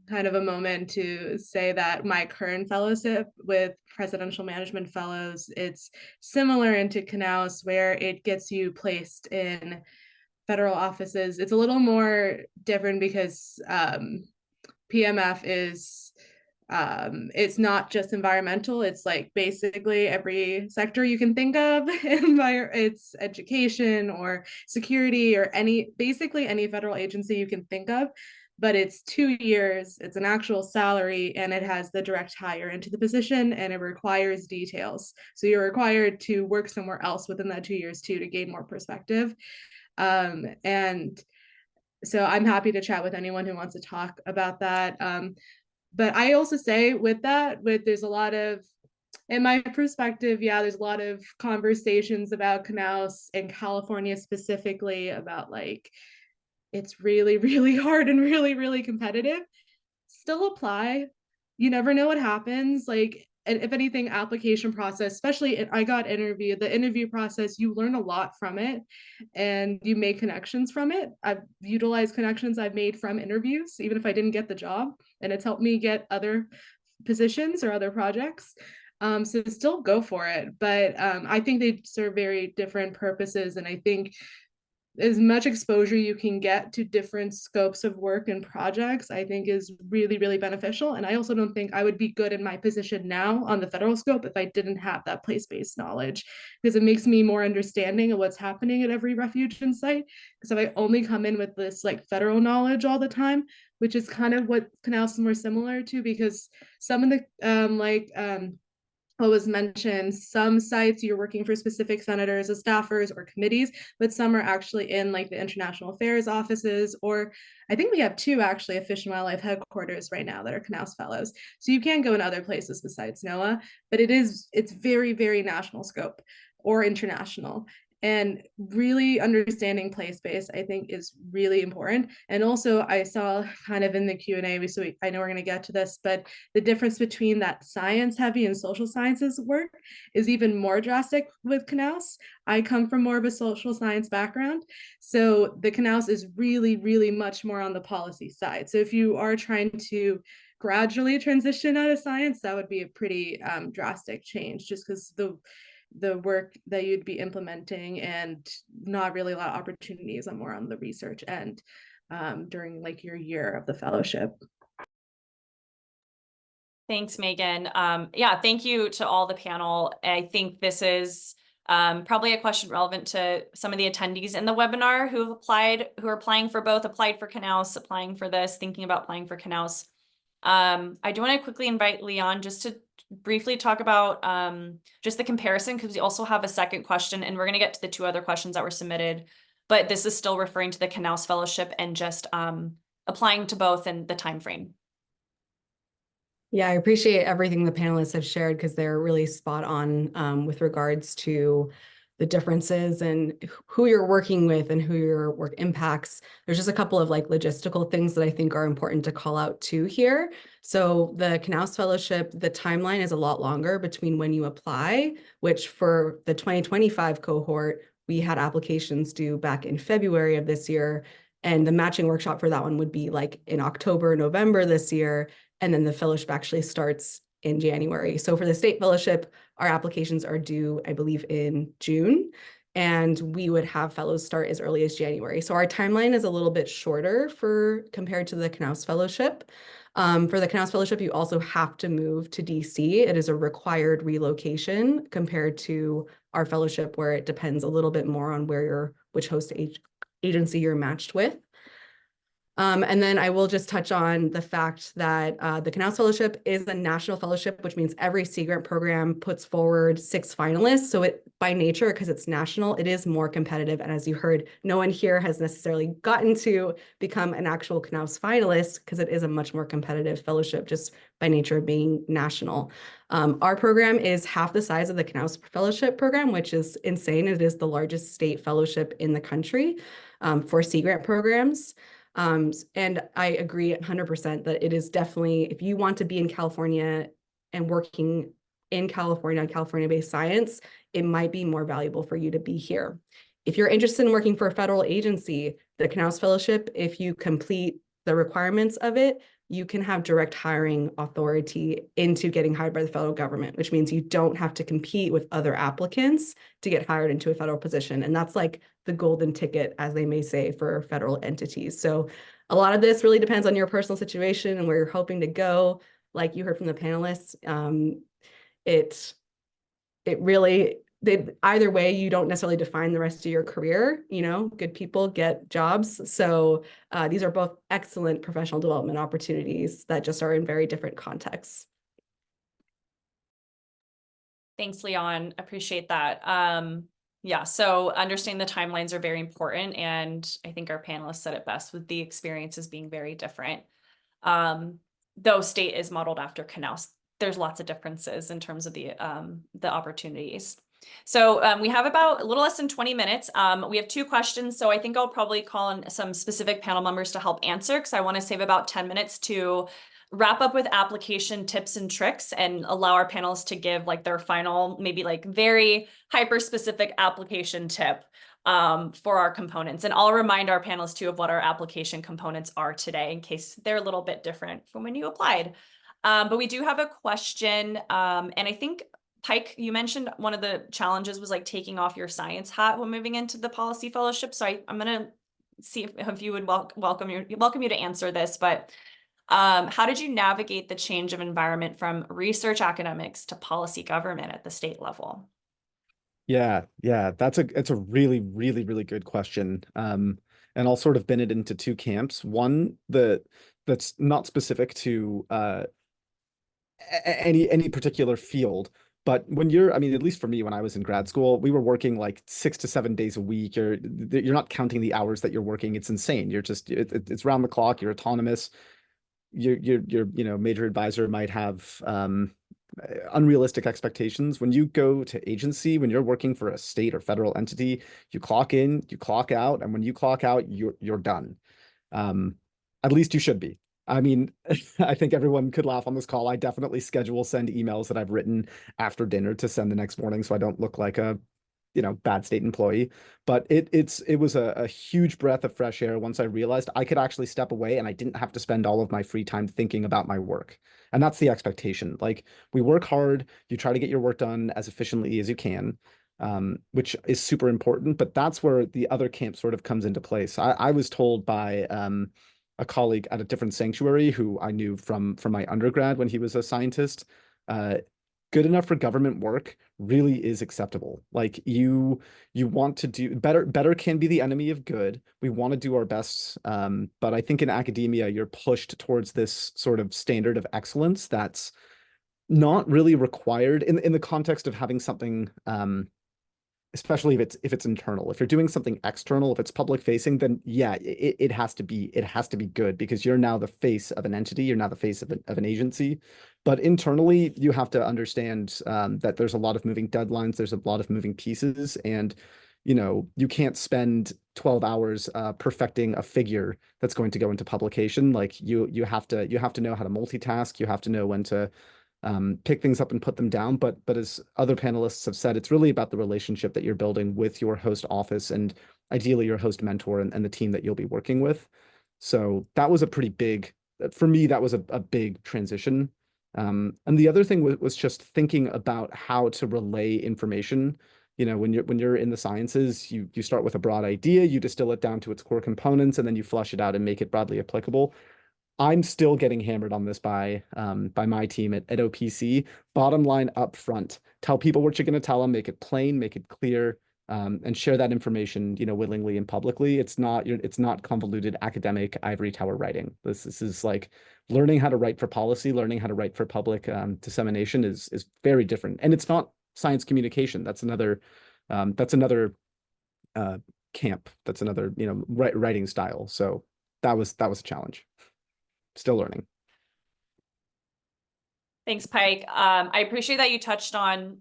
kind of a moment to say that my current fellowship with Presidential Management Fellows, it's similar into Knaus, where it gets you placed in federal offices. It's a little more different because PMF is it's not just environmental, it's like basically every sector you can think of. It's education or security or basically any federal agency you can think of, but it's 2 years, it's an actual salary, and it has the direct hire into the position, and it requires details. So you're required to work somewhere else within that 2 years too to gain more perspective. And so I'm happy to chat with anyone who wants to talk about that. But I also say with there's a lot of, in my perspective, there's a lot of conversations about Knaus in California specifically about like, it's really, really hard and really, really competitive. Still apply. You never know what happens. Like, and if anything, application process, especially I got interviewed, the interview process, you learn a lot from it and you make connections from it. I've utilized connections I've made from interviews, even if I didn't get the job, and it's helped me get other positions or other projects. So still go for it. But I think they serve very different purposes. And I think as much exposure you can get to different scopes of work and projects, I think is really, really beneficial. And I also don't think I would be good in my position now on the federal scope if I didn't have that place-based knowledge, because it makes me more understanding of what's happening at every refuge and site. Because if I only come in with this like federal knowledge all the time, which is kind of what Canals is more similar to, because some of the what was mentioned, some sites you're working for specific senators as staffers or committees, but some are actually in like the international affairs offices, or I think we have 2 actually at Fish and Wildlife headquarters right now that are Knaus fellows. So you can go in other places besides NOAA, but it's very, very national scope or international. And really understanding place-based, I think, is really important. And also I saw kind of in the Q&A, I know we're going to get to this, but the difference between that science heavy and social sciences work is even more drastic with Knaus. I come from more of a social science background. So the Knaus is really, really much more on the policy side. So if you are trying to gradually transition out of science, that would be a pretty drastic change, just because the work that you'd be implementing and not really a lot of opportunities are more on the research end during like your year of the fellowship. Thanks, Megan. Thank you to all the panel. I think this is probably a question relevant to some of the attendees in the webinar who are applying for both, applied for Knaus, applying for this, thinking about applying for Knaus. I do want to quickly invite Leon just to briefly talk about just the comparison, because we also have a second question, and we're going to get to the 2 other questions that were submitted, but this is still referring to the Knaus Fellowship and just applying to both and the time frame. Yeah, I appreciate everything the panelists have shared, because they're really spot on with regards to the differences and who you're working with and who your work impacts. There's just a couple of like logistical things that I think are important to call out too here. So the Knaus Fellowship, the timeline is a lot longer between when you apply, which for the 2025 cohort, we had applications due back in February of this year. And the matching workshop for that one would be like in October, November this year. And then the fellowship actually starts in January. So for the state fellowship, our applications are due, I believe, in June, and we would have fellows start as early as January. So our timeline is a little bit shorter compared to the Knaus Fellowship. For the Knaus Fellowship, you also have to move to DC. It is a required relocation compared to our fellowship, where it depends a little bit more on which host agency you're matched with. And then I will just touch on the fact that the Canals Fellowship is a national fellowship, which means every Sea Grant program puts forward 6 finalists. So it, by nature, because it's national, it is more competitive. And as you heard, no one here has necessarily gotten to become an actual Canals finalist because it is a much more competitive fellowship just by nature of being national. Our program is half the size of the Canals Fellowship program, which is insane. It is the largest state fellowship in the country for Sea Grant programs. And I agree 100% that it is definitely, if you want to be in California and working in California on California-based science, it might be more valuable for you to be here. If you're interested in working for a federal agency, the Canals Fellowship, if you complete the requirements of it, you can have direct hiring authority into getting hired by the federal government, which means you don't have to compete with other applicants to get hired into a federal position. And that's like the golden ticket, as they may say, for federal entities. So a lot of this really depends on your personal situation and where you're hoping to go. Like you heard from the panelists, it really, either way, you don't necessarily define the rest of your career. You know, good people get jobs. So these are both excellent professional development opportunities that just are in very different contexts. Thanks, Leon. Appreciate that. Yeah, so understanding the timelines are very important. And I think our panelists said it best with the experiences being very different. Though state is modeled after Canals, there's lots of differences in terms of the opportunities. So we have about a little less than 20 minutes. We have 2 questions, so I think I'll probably call on some specific panel members to help answer because I want to save about 10 minutes to wrap up with application tips and tricks and allow our panelists to give like their final, maybe like very hyper specific application tip for our components. And I'll remind our panelists too of what our application components are today in case they're a little bit different from when you applied. But we do have a question. And I think Pike, you mentioned one of the challenges was like taking off your science hat when moving into the policy fellowship. So I'm going to see if you would welcome you to answer this, but how did you navigate the change of environment from research academics to policy government at the state level? Yeah, it's a really, really, really good question. And I'll sort of bin it into 2 camps. One that's not specific to any particular field, but when you're, I mean, at least for me, when I was in grad school, we were working like 6 to 7 days a week. You're not counting the hours that you're working. It's insane. You're just it's round the clock. You're autonomous. Your major advisor might have unrealistic expectations. When you go to agency, when you're working for a state or federal entity, you clock in, you clock out, and when you clock out, you're done. At least you should be. I mean, I think everyone could laugh on this call. I definitely send emails that I've written after dinner to send the next morning so I don't look like a bad state employee. But it was a huge breath of fresh air once I realized I could actually step away and I didn't have to spend all of my free time thinking about my work. And that's the expectation. Like, we work hard, you try to get your work done as efficiently as you can, which is super important, but that's where the other camp sort of comes into place. I was told by a colleague at a different sanctuary who I knew from my undergrad when he was a scientist, good enough for government work really is acceptable. Like, you want to do better can be the enemy of good. We want to do our best. But I think in academia, you're pushed towards this sort of standard of excellence that's not really required in the context of having something, especially if it's internal. If you're doing something external, if it's public facing, then yeah, it has to be good because you're now the face of an entity, you're now the face of an agency. But internally, you have to understand that there's a lot of moving deadlines, there's a lot of moving pieces, and you can't spend 12 hours perfecting a figure that's going to go into publication. Like, you have to know how to multitask, you have to know when to pick things up and put them down. But as other panelists have said, it's really about the relationship that you're building with your host office and ideally your host mentor and the team that you'll be working with. So that was a pretty big, for me, that was a big transition. And the other thing was just thinking about how to relay information. When you're in the sciences, you start with a broad idea, you distill it down to its core components, and then you flush it out and make it broadly applicable. I'm still getting hammered on this by my team at OPC. Bottom line up front, tell people what you're going to tell them, make it plain, make it clear. and share that information, willingly and publicly. It's not convoluted academic ivory tower writing. This is like learning how to write for policy, learning how to write for public dissemination is very different. And it's not science communication. That's another camp. That's another, writing style. So that was a challenge. Still learning. Thanks, Pike. I appreciate that you touched on,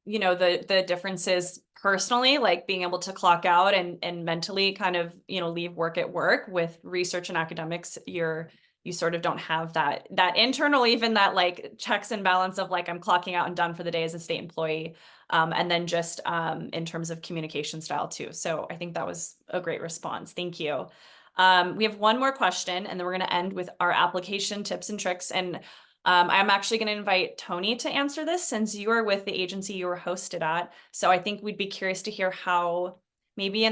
the differences personally, like being able to clock out and mentally kind of, leave work at work. With research and academics, you sort of don't have that internal, even that like checks and balance of like, I'm clocking out and done for the day as a state employee. And then just in terms of communication style too. So I think that was a great response. Thank you. We have one more question, and then we're going to end with our application tips and tricks. And I'm actually going to invite Tony to answer this, since you are with the agency you were hosted at. So I think we'd be curious to hear how, maybe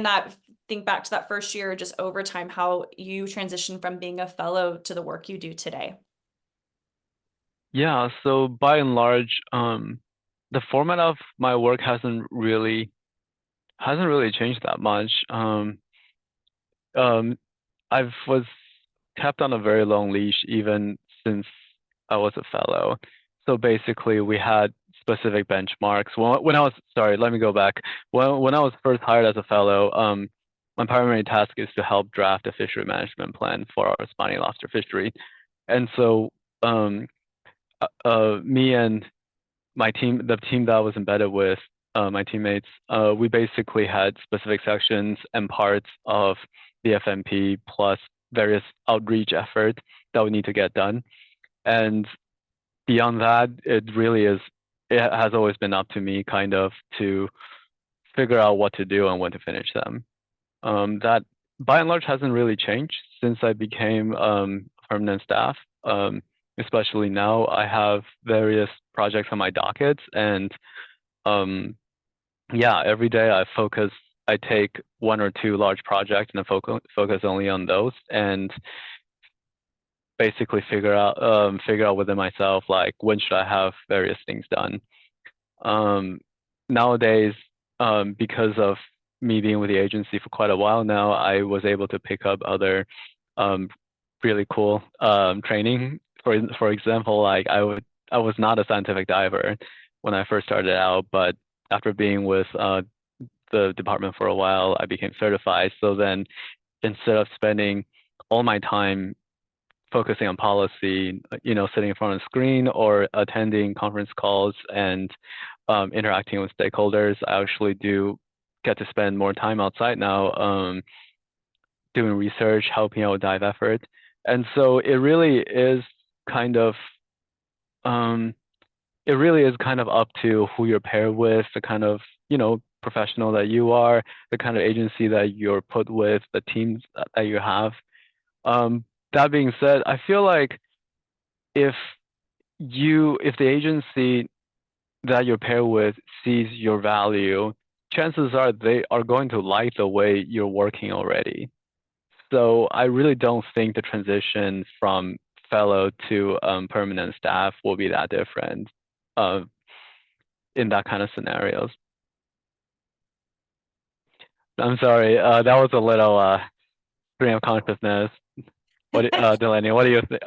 think back to that first year, just over time, how you transitioned from being a fellow to the work you do today. Yeah, so by and large, the format of my work hasn't really changed that much. I was kept on a very long leash even since I was a fellow. So basically, we had specific benchmarks. Let me go back. When I was first hired as a fellow, my primary task is to help draft a fishery management plan for our spiny lobster fishery. And so me and my team, the team that I was embedded with, my teammates, we basically had specific sections and parts of the FMP plus various outreach efforts that we need to get done. And beyond that, it has always been up to me kind of to figure out what to do and when to finish them. That by and large hasn't really changed since I became permanent staff. Especially now, I have various projects on my dockets, and every day I take one or two large projects and I focus only on those, and basically figure out within myself, like, when should I have various things done. Nowadays, because of me being with the agency for quite a while now, I was able to pick up other really cool training. For example, like I was not a scientific diver when I first started out, but after being with the department for a while, I became certified. So then, instead of spending all my time focusing on policy, sitting in front of a screen or attending conference calls and interacting with stakeholders, I actually do get to spend more time outside now, doing research, helping out with dive effort. And so it really is kind of up to who you're paired with, the kind of, professional that you are, the kind of agency that you're put with, the teams that you have. That being said, I feel like if the agency that you're paired with sees your value, chances are they are going to like the way you're working already. So I really don't think the transition from fellow to permanent staff will be that different in that kind of scenarios. I'm sorry, that was a little stream of consciousness. Delaney, what do you think?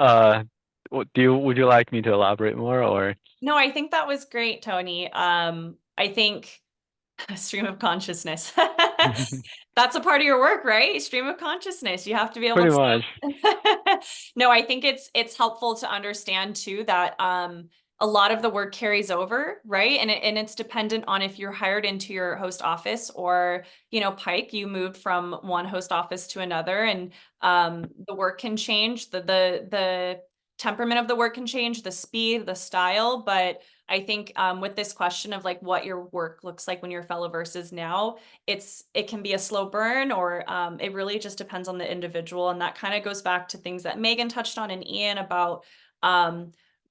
Would you like me to elaborate more, or? No, I think that was great, Tony. I think stream of consciousness. That's a part of your work, right? Stream of consciousness. You have to be able Pretty to. much. No, I think it's helpful to understand too that a lot of the work carries over, right? And it's dependent on if you're hired into your host office, or, Pike, you moved from one host office to another, and the work can change, the temperament of the work can change, the speed, the style. But I think with this question of like what your work looks like when you're a fellow versus now, it can be a slow burn, or it really just depends on the individual. And that kind of goes back to things that Megan touched on and Ian about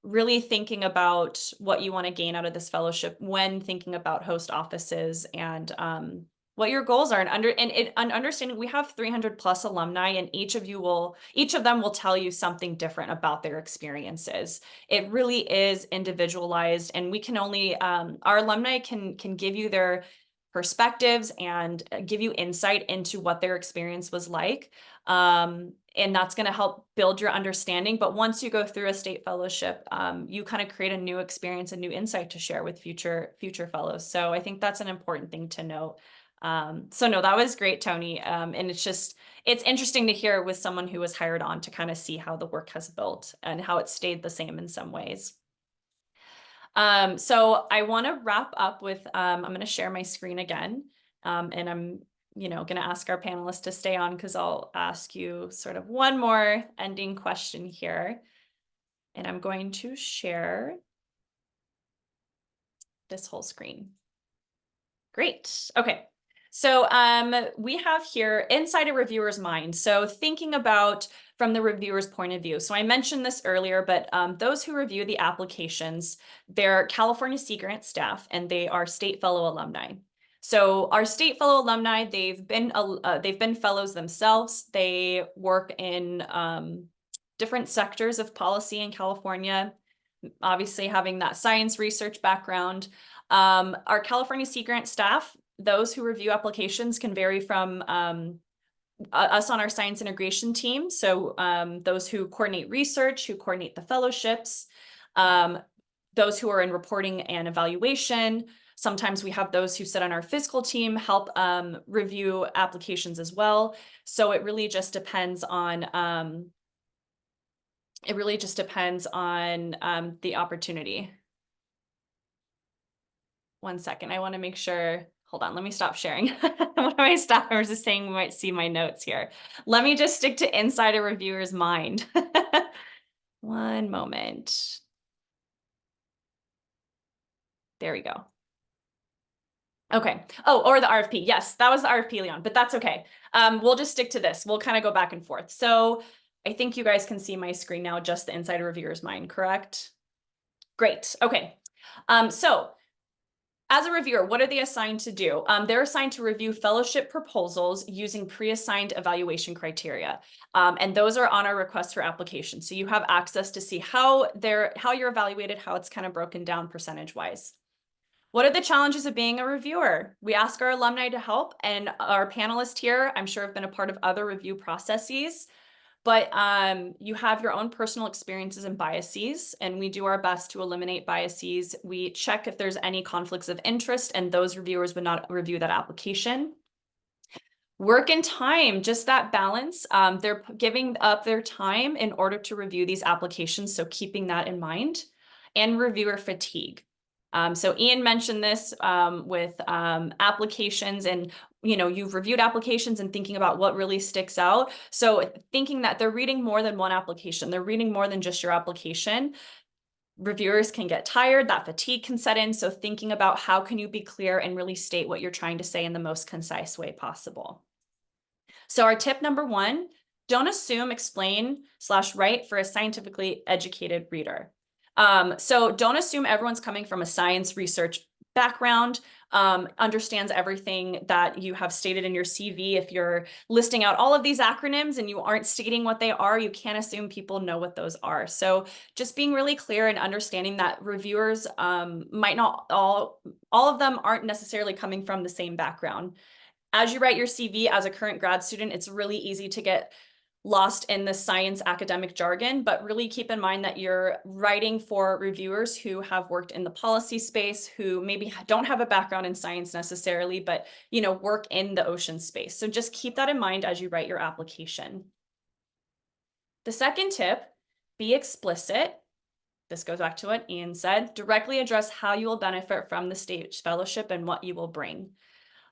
really thinking about what you want to gain out of this fellowship when thinking about host offices, and what your goals are, and understanding we have 300 plus alumni, and each of them will tell you something different about their experiences. It really is individualized, and we can only our alumni can give you their perspectives and give you insight into what their experience was like. And that's going to help build your understanding. But once you go through a state fellowship, you kind of create a new experience, a new insight to share with future fellows. So I think that's an important thing to note. So no, that was great, Tony. And it's interesting to hear with someone who was hired on to kind of see how the work has built and how it stayed the same in some ways. So I want to wrap up with, I'm going to share my screen again. And I'm going to ask our panelists to stay on because I'll ask you sort of one more ending question here. And I'm going to share this whole screen. Great. Okay. So we have here inside a reviewer's mind. So thinking about from the reviewer's point of view. So I mentioned this earlier, but those who review the applications, they're California Sea Grant staff and they are State Fellow alumni. So our State Fellow alumni, they've been fellows themselves. They work in different sectors of policy in California, obviously having that science research background. Our California Sea Grant staff, those who review applications can vary from us on our science integration team. So those who coordinate research, who coordinate the fellowships, those who are in reporting and evaluation. Sometimes we have those who sit on our fiscal team, help review applications as well. So it really just depends on the opportunity. One second, I want to make sure. Hold on, let me stop sharing. One of my staff members is saying we might see my notes here. Let me just stick to inside a reviewer's mind. One moment. There we go. Okay. Oh, or the RFP. Yes, that was the RFP, Leon, but that's okay. We'll just stick to this. We'll kind of go back and forth. So I think you guys can see my screen now, just the inside a reviewer's mind, correct? Great. Okay. So as a reviewer, what are they assigned to do? They're assigned to review fellowship proposals using pre-assigned evaluation criteria. And those are on our request for application. So you have access to see how you're evaluated, how it's kind of broken down percentage-wise. What are the challenges of being a reviewer? We ask our alumni to help, and our panelists here, I'm sure, have been a part of other review processes. But you have your own personal experiences and biases, and we do our best to eliminate biases. We check if there's any conflicts of interest, and those reviewers would not review that application. Work and time, just that balance. They're giving up their time in order to review these applications, so keeping that in mind. And reviewer fatigue. So Ian mentioned this with applications, and you've reviewed applications and thinking about what really sticks out. So thinking that they're reading more than one application, they're reading more than just your application. Reviewers can get tired, that fatigue can set in. So thinking about how can you be clear and really state what you're trying to say in the most concise way possible. So our tip number one, don't assume, explain / write for a scientifically educated reader. So don't assume everyone's coming from a science research background, understands everything that you have stated in your CV. If you're listing out all of these acronyms and you aren't stating what they are, you can't assume people know what those are. So just being really clear and understanding that reviewers might not all of them aren't necessarily coming from the same background. As you write your CV as a current grad student, it's really easy to get lost in the science academic jargon, but really keep in mind that you're writing for reviewers who have worked in the policy space, who maybe don't have a background in science necessarily, but work in the ocean space. So just keep that in mind as you write your application. The second tip, be explicit. This goes back to what Ian said. Directly address how you will benefit from the state fellowship and what you will bring.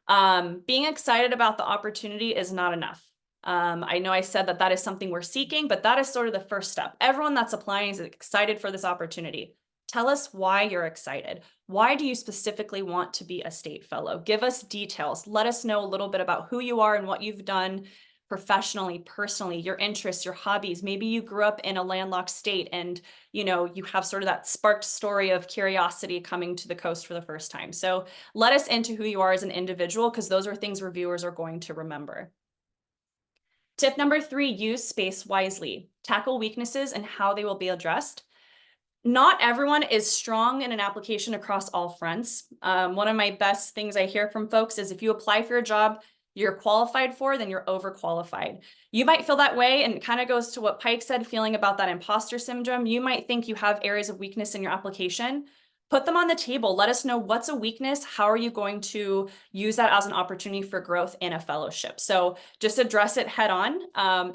Being excited about the opportunity is not enough. I know I said that is something we're seeking, but that is sort of the first step. Everyone that's applying is excited for this opportunity. Tell us why you're excited. Why do you specifically want to be a state fellow? Give us details. Let us know a little bit about who you are and what you've done professionally, personally, your interests, your hobbies. Maybe you grew up in a landlocked state and you have sort of that sparked story of curiosity coming to the coast for the first time. So let us into who you are as an individual, because those are things reviewers are going to remember. Tip number 3, use space wisely. Tackle weaknesses and how they will be addressed. Not everyone is strong in an application across all fronts. One of my best things I hear from folks is if you apply for a job you're qualified for, then you're overqualified. You might feel that way, and it kind of goes to what Pike said, feeling about that imposter syndrome. You might think you have areas of weakness in your application. Put them on the table. Let us know what's a weakness. How are you going to use that as an opportunity for growth in a fellowship? So just address it head on.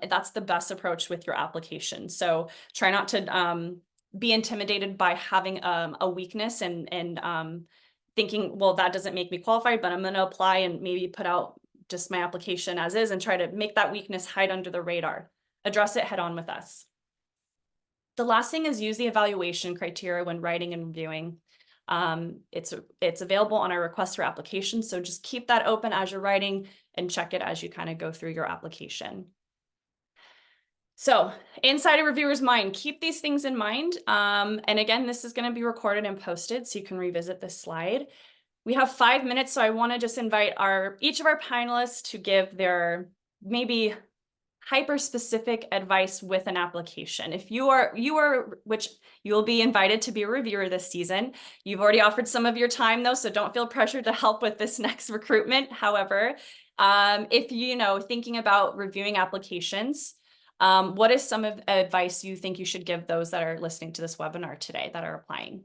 That's the best approach with your application. So try not to be intimidated by having a weakness and thinking, well, that doesn't make me qualified, but I'm going to apply and maybe put out just my application as is and try to make that weakness hide under the radar. Address it head on with us. The last thing is use the evaluation criteria when writing and reviewing. It's available on our request for application, so just keep that open as you're writing and check it as you kind of go through your application. So inside a reviewer's mind, keep these things in mind. And again, this is going to be recorded and posted, so you can revisit this slide. We have 5 minutes, so I want to just invite each of our panelists to give their maybe hyper-specific advice with an application. If which you will be invited to be a reviewer this season. You've already offered some of your time though, so don't feel pressured to help with this next recruitment. However, if thinking about reviewing applications, what is some of advice you think you should give those that are listening to this webinar today that are applying?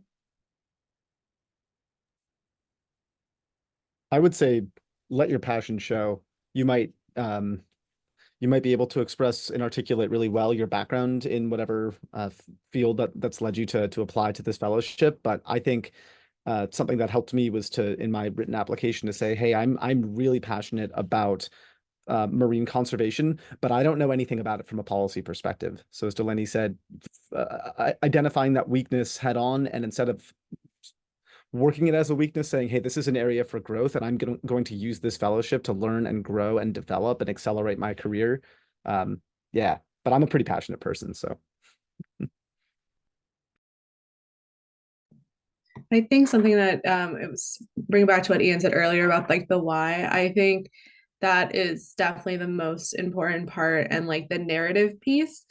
I would say let your passion show. You might be able to express and articulate really well your background in whatever field that's led you to apply to this fellowship. But I think something that helped me was in my written application to say, hey, I'm really passionate about marine conservation, but I don't know anything about it from a policy perspective. So as Delaney said, identifying that weakness head on, and instead of working it as a weakness, saying, hey, this is an area for growth, and I'm going to use this fellowship to learn and grow and develop and accelerate my career. Yeah, but I'm a pretty passionate person, so. I think something that it was bring back to what Ian said earlier about like the why. I think that is definitely the most important part, and like the narrative piece.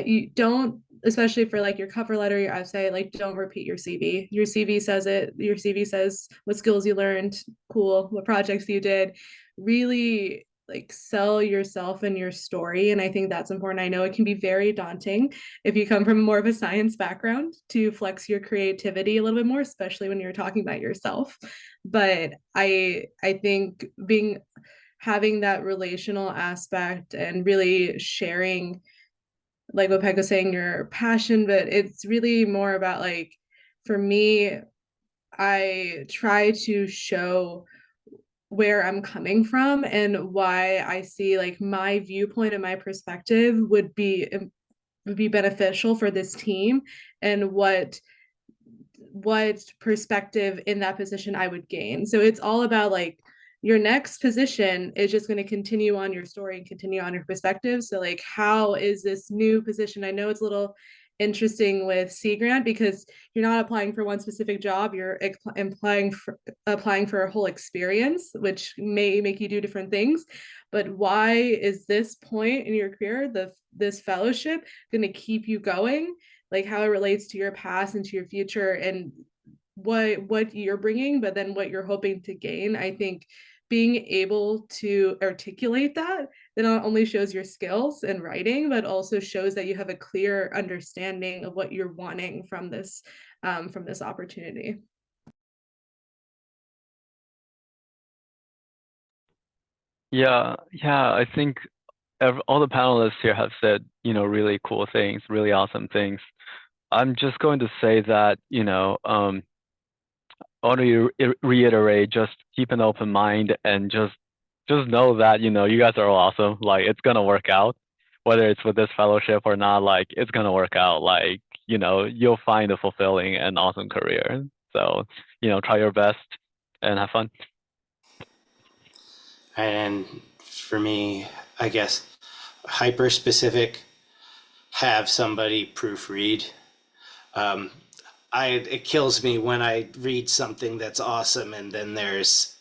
You don't, especially for like your cover letter, your essay, like don't repeat your CV. Your CV says it. Your CV says what skills you learned, cool, what projects you did. Really like sell yourself and your story, and I think that's important. I know it can be very daunting if you come from more of a science background to flex your creativity a little bit more, especially when you're talking about yourself. But I think having that relational aspect and really sharing, like what Peg was saying, your passion, but it's really more about like, for me, I try to show where I'm coming from and why I see like my viewpoint and my perspective would be beneficial for this team, and what perspective in that position I would gain. So it's all about like your next position is just going to continue on your story and continue on your perspective. So like, how is this new position? I know it's a little interesting with Sea Grant because you're not applying for one specific job, you're applying for a whole experience, which may make you do different things. But why is this point in your career, this fellowship, going to keep you going? Like how it relates to your past and to your future, and what you're bringing, but then what you're hoping to gain. I think being able to articulate that not only shows your skills in writing, but also shows that you have a clear understanding of what you're wanting from this opportunity. Yeah, I think all the panelists here have said, really cool things, really awesome things. I'm just going to say that, I want to reiterate, just keep an open mind and just know that, you guys are all awesome. Like, it's gonna work out, whether it's with this fellowship or not. Like, it's gonna work out. Like, you'll find a fulfilling and awesome career. So, try your best and have fun. And for me, I guess hyper specific, have somebody proofread. It kills me when I read something that's awesome and then there's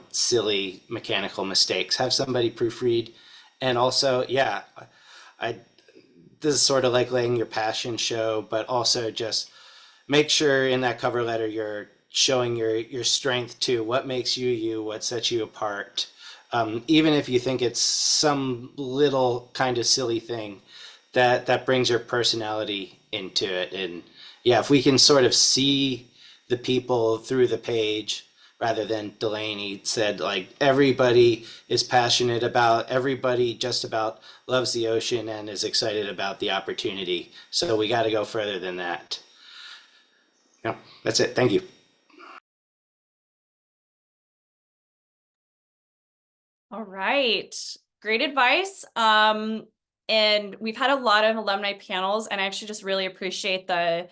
silly mechanical mistakes. Have somebody proofread. And also, I this is sort of like letting your passion show, but also just make sure in that cover letter you're showing your strength too. What makes you you? What sets you apart? Even if you think it's some little kind of silly thing, that brings your personality into it. And yeah, if we can sort of see the people through the page rather than Delaney said, like everybody is passionate about, everybody just about loves the ocean and is excited about the opportunity. So we got to go further than that. No, that's it. Thank you. All right, great advice. And we've had a lot of alumni panels, and I actually just really appreciate the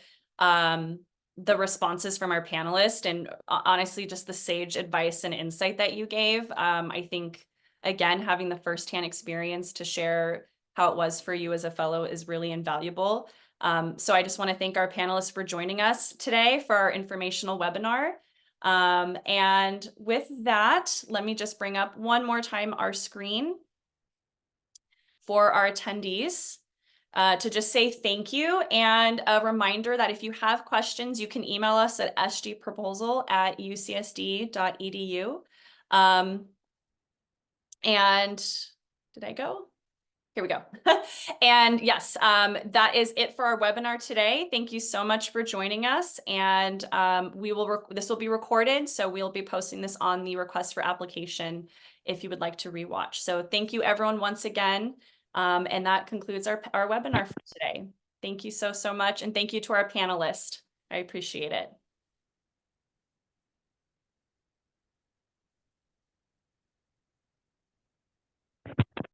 responses from our panelists, and honestly, just the sage advice and insight that you gave. I think, again, having the firsthand experience to share how it was for you as a fellow is really invaluable. So I just want to thank our panelists for joining us today for our informational webinar. And with that, let me just bring up one more time our screen for our attendees to just say thank you, and a reminder that if you have questions, you can email us at sgproposal@ucsd.edu. And did I go? Here we go. And yes, that is it for our webinar today. Thank you so much for joining us. And this will be recorded, so we'll be posting this on the request for application if you would like to rewatch. So thank you everyone once again. And that concludes our webinar for today. Thank you so much. And thank you to our panelists. I appreciate it.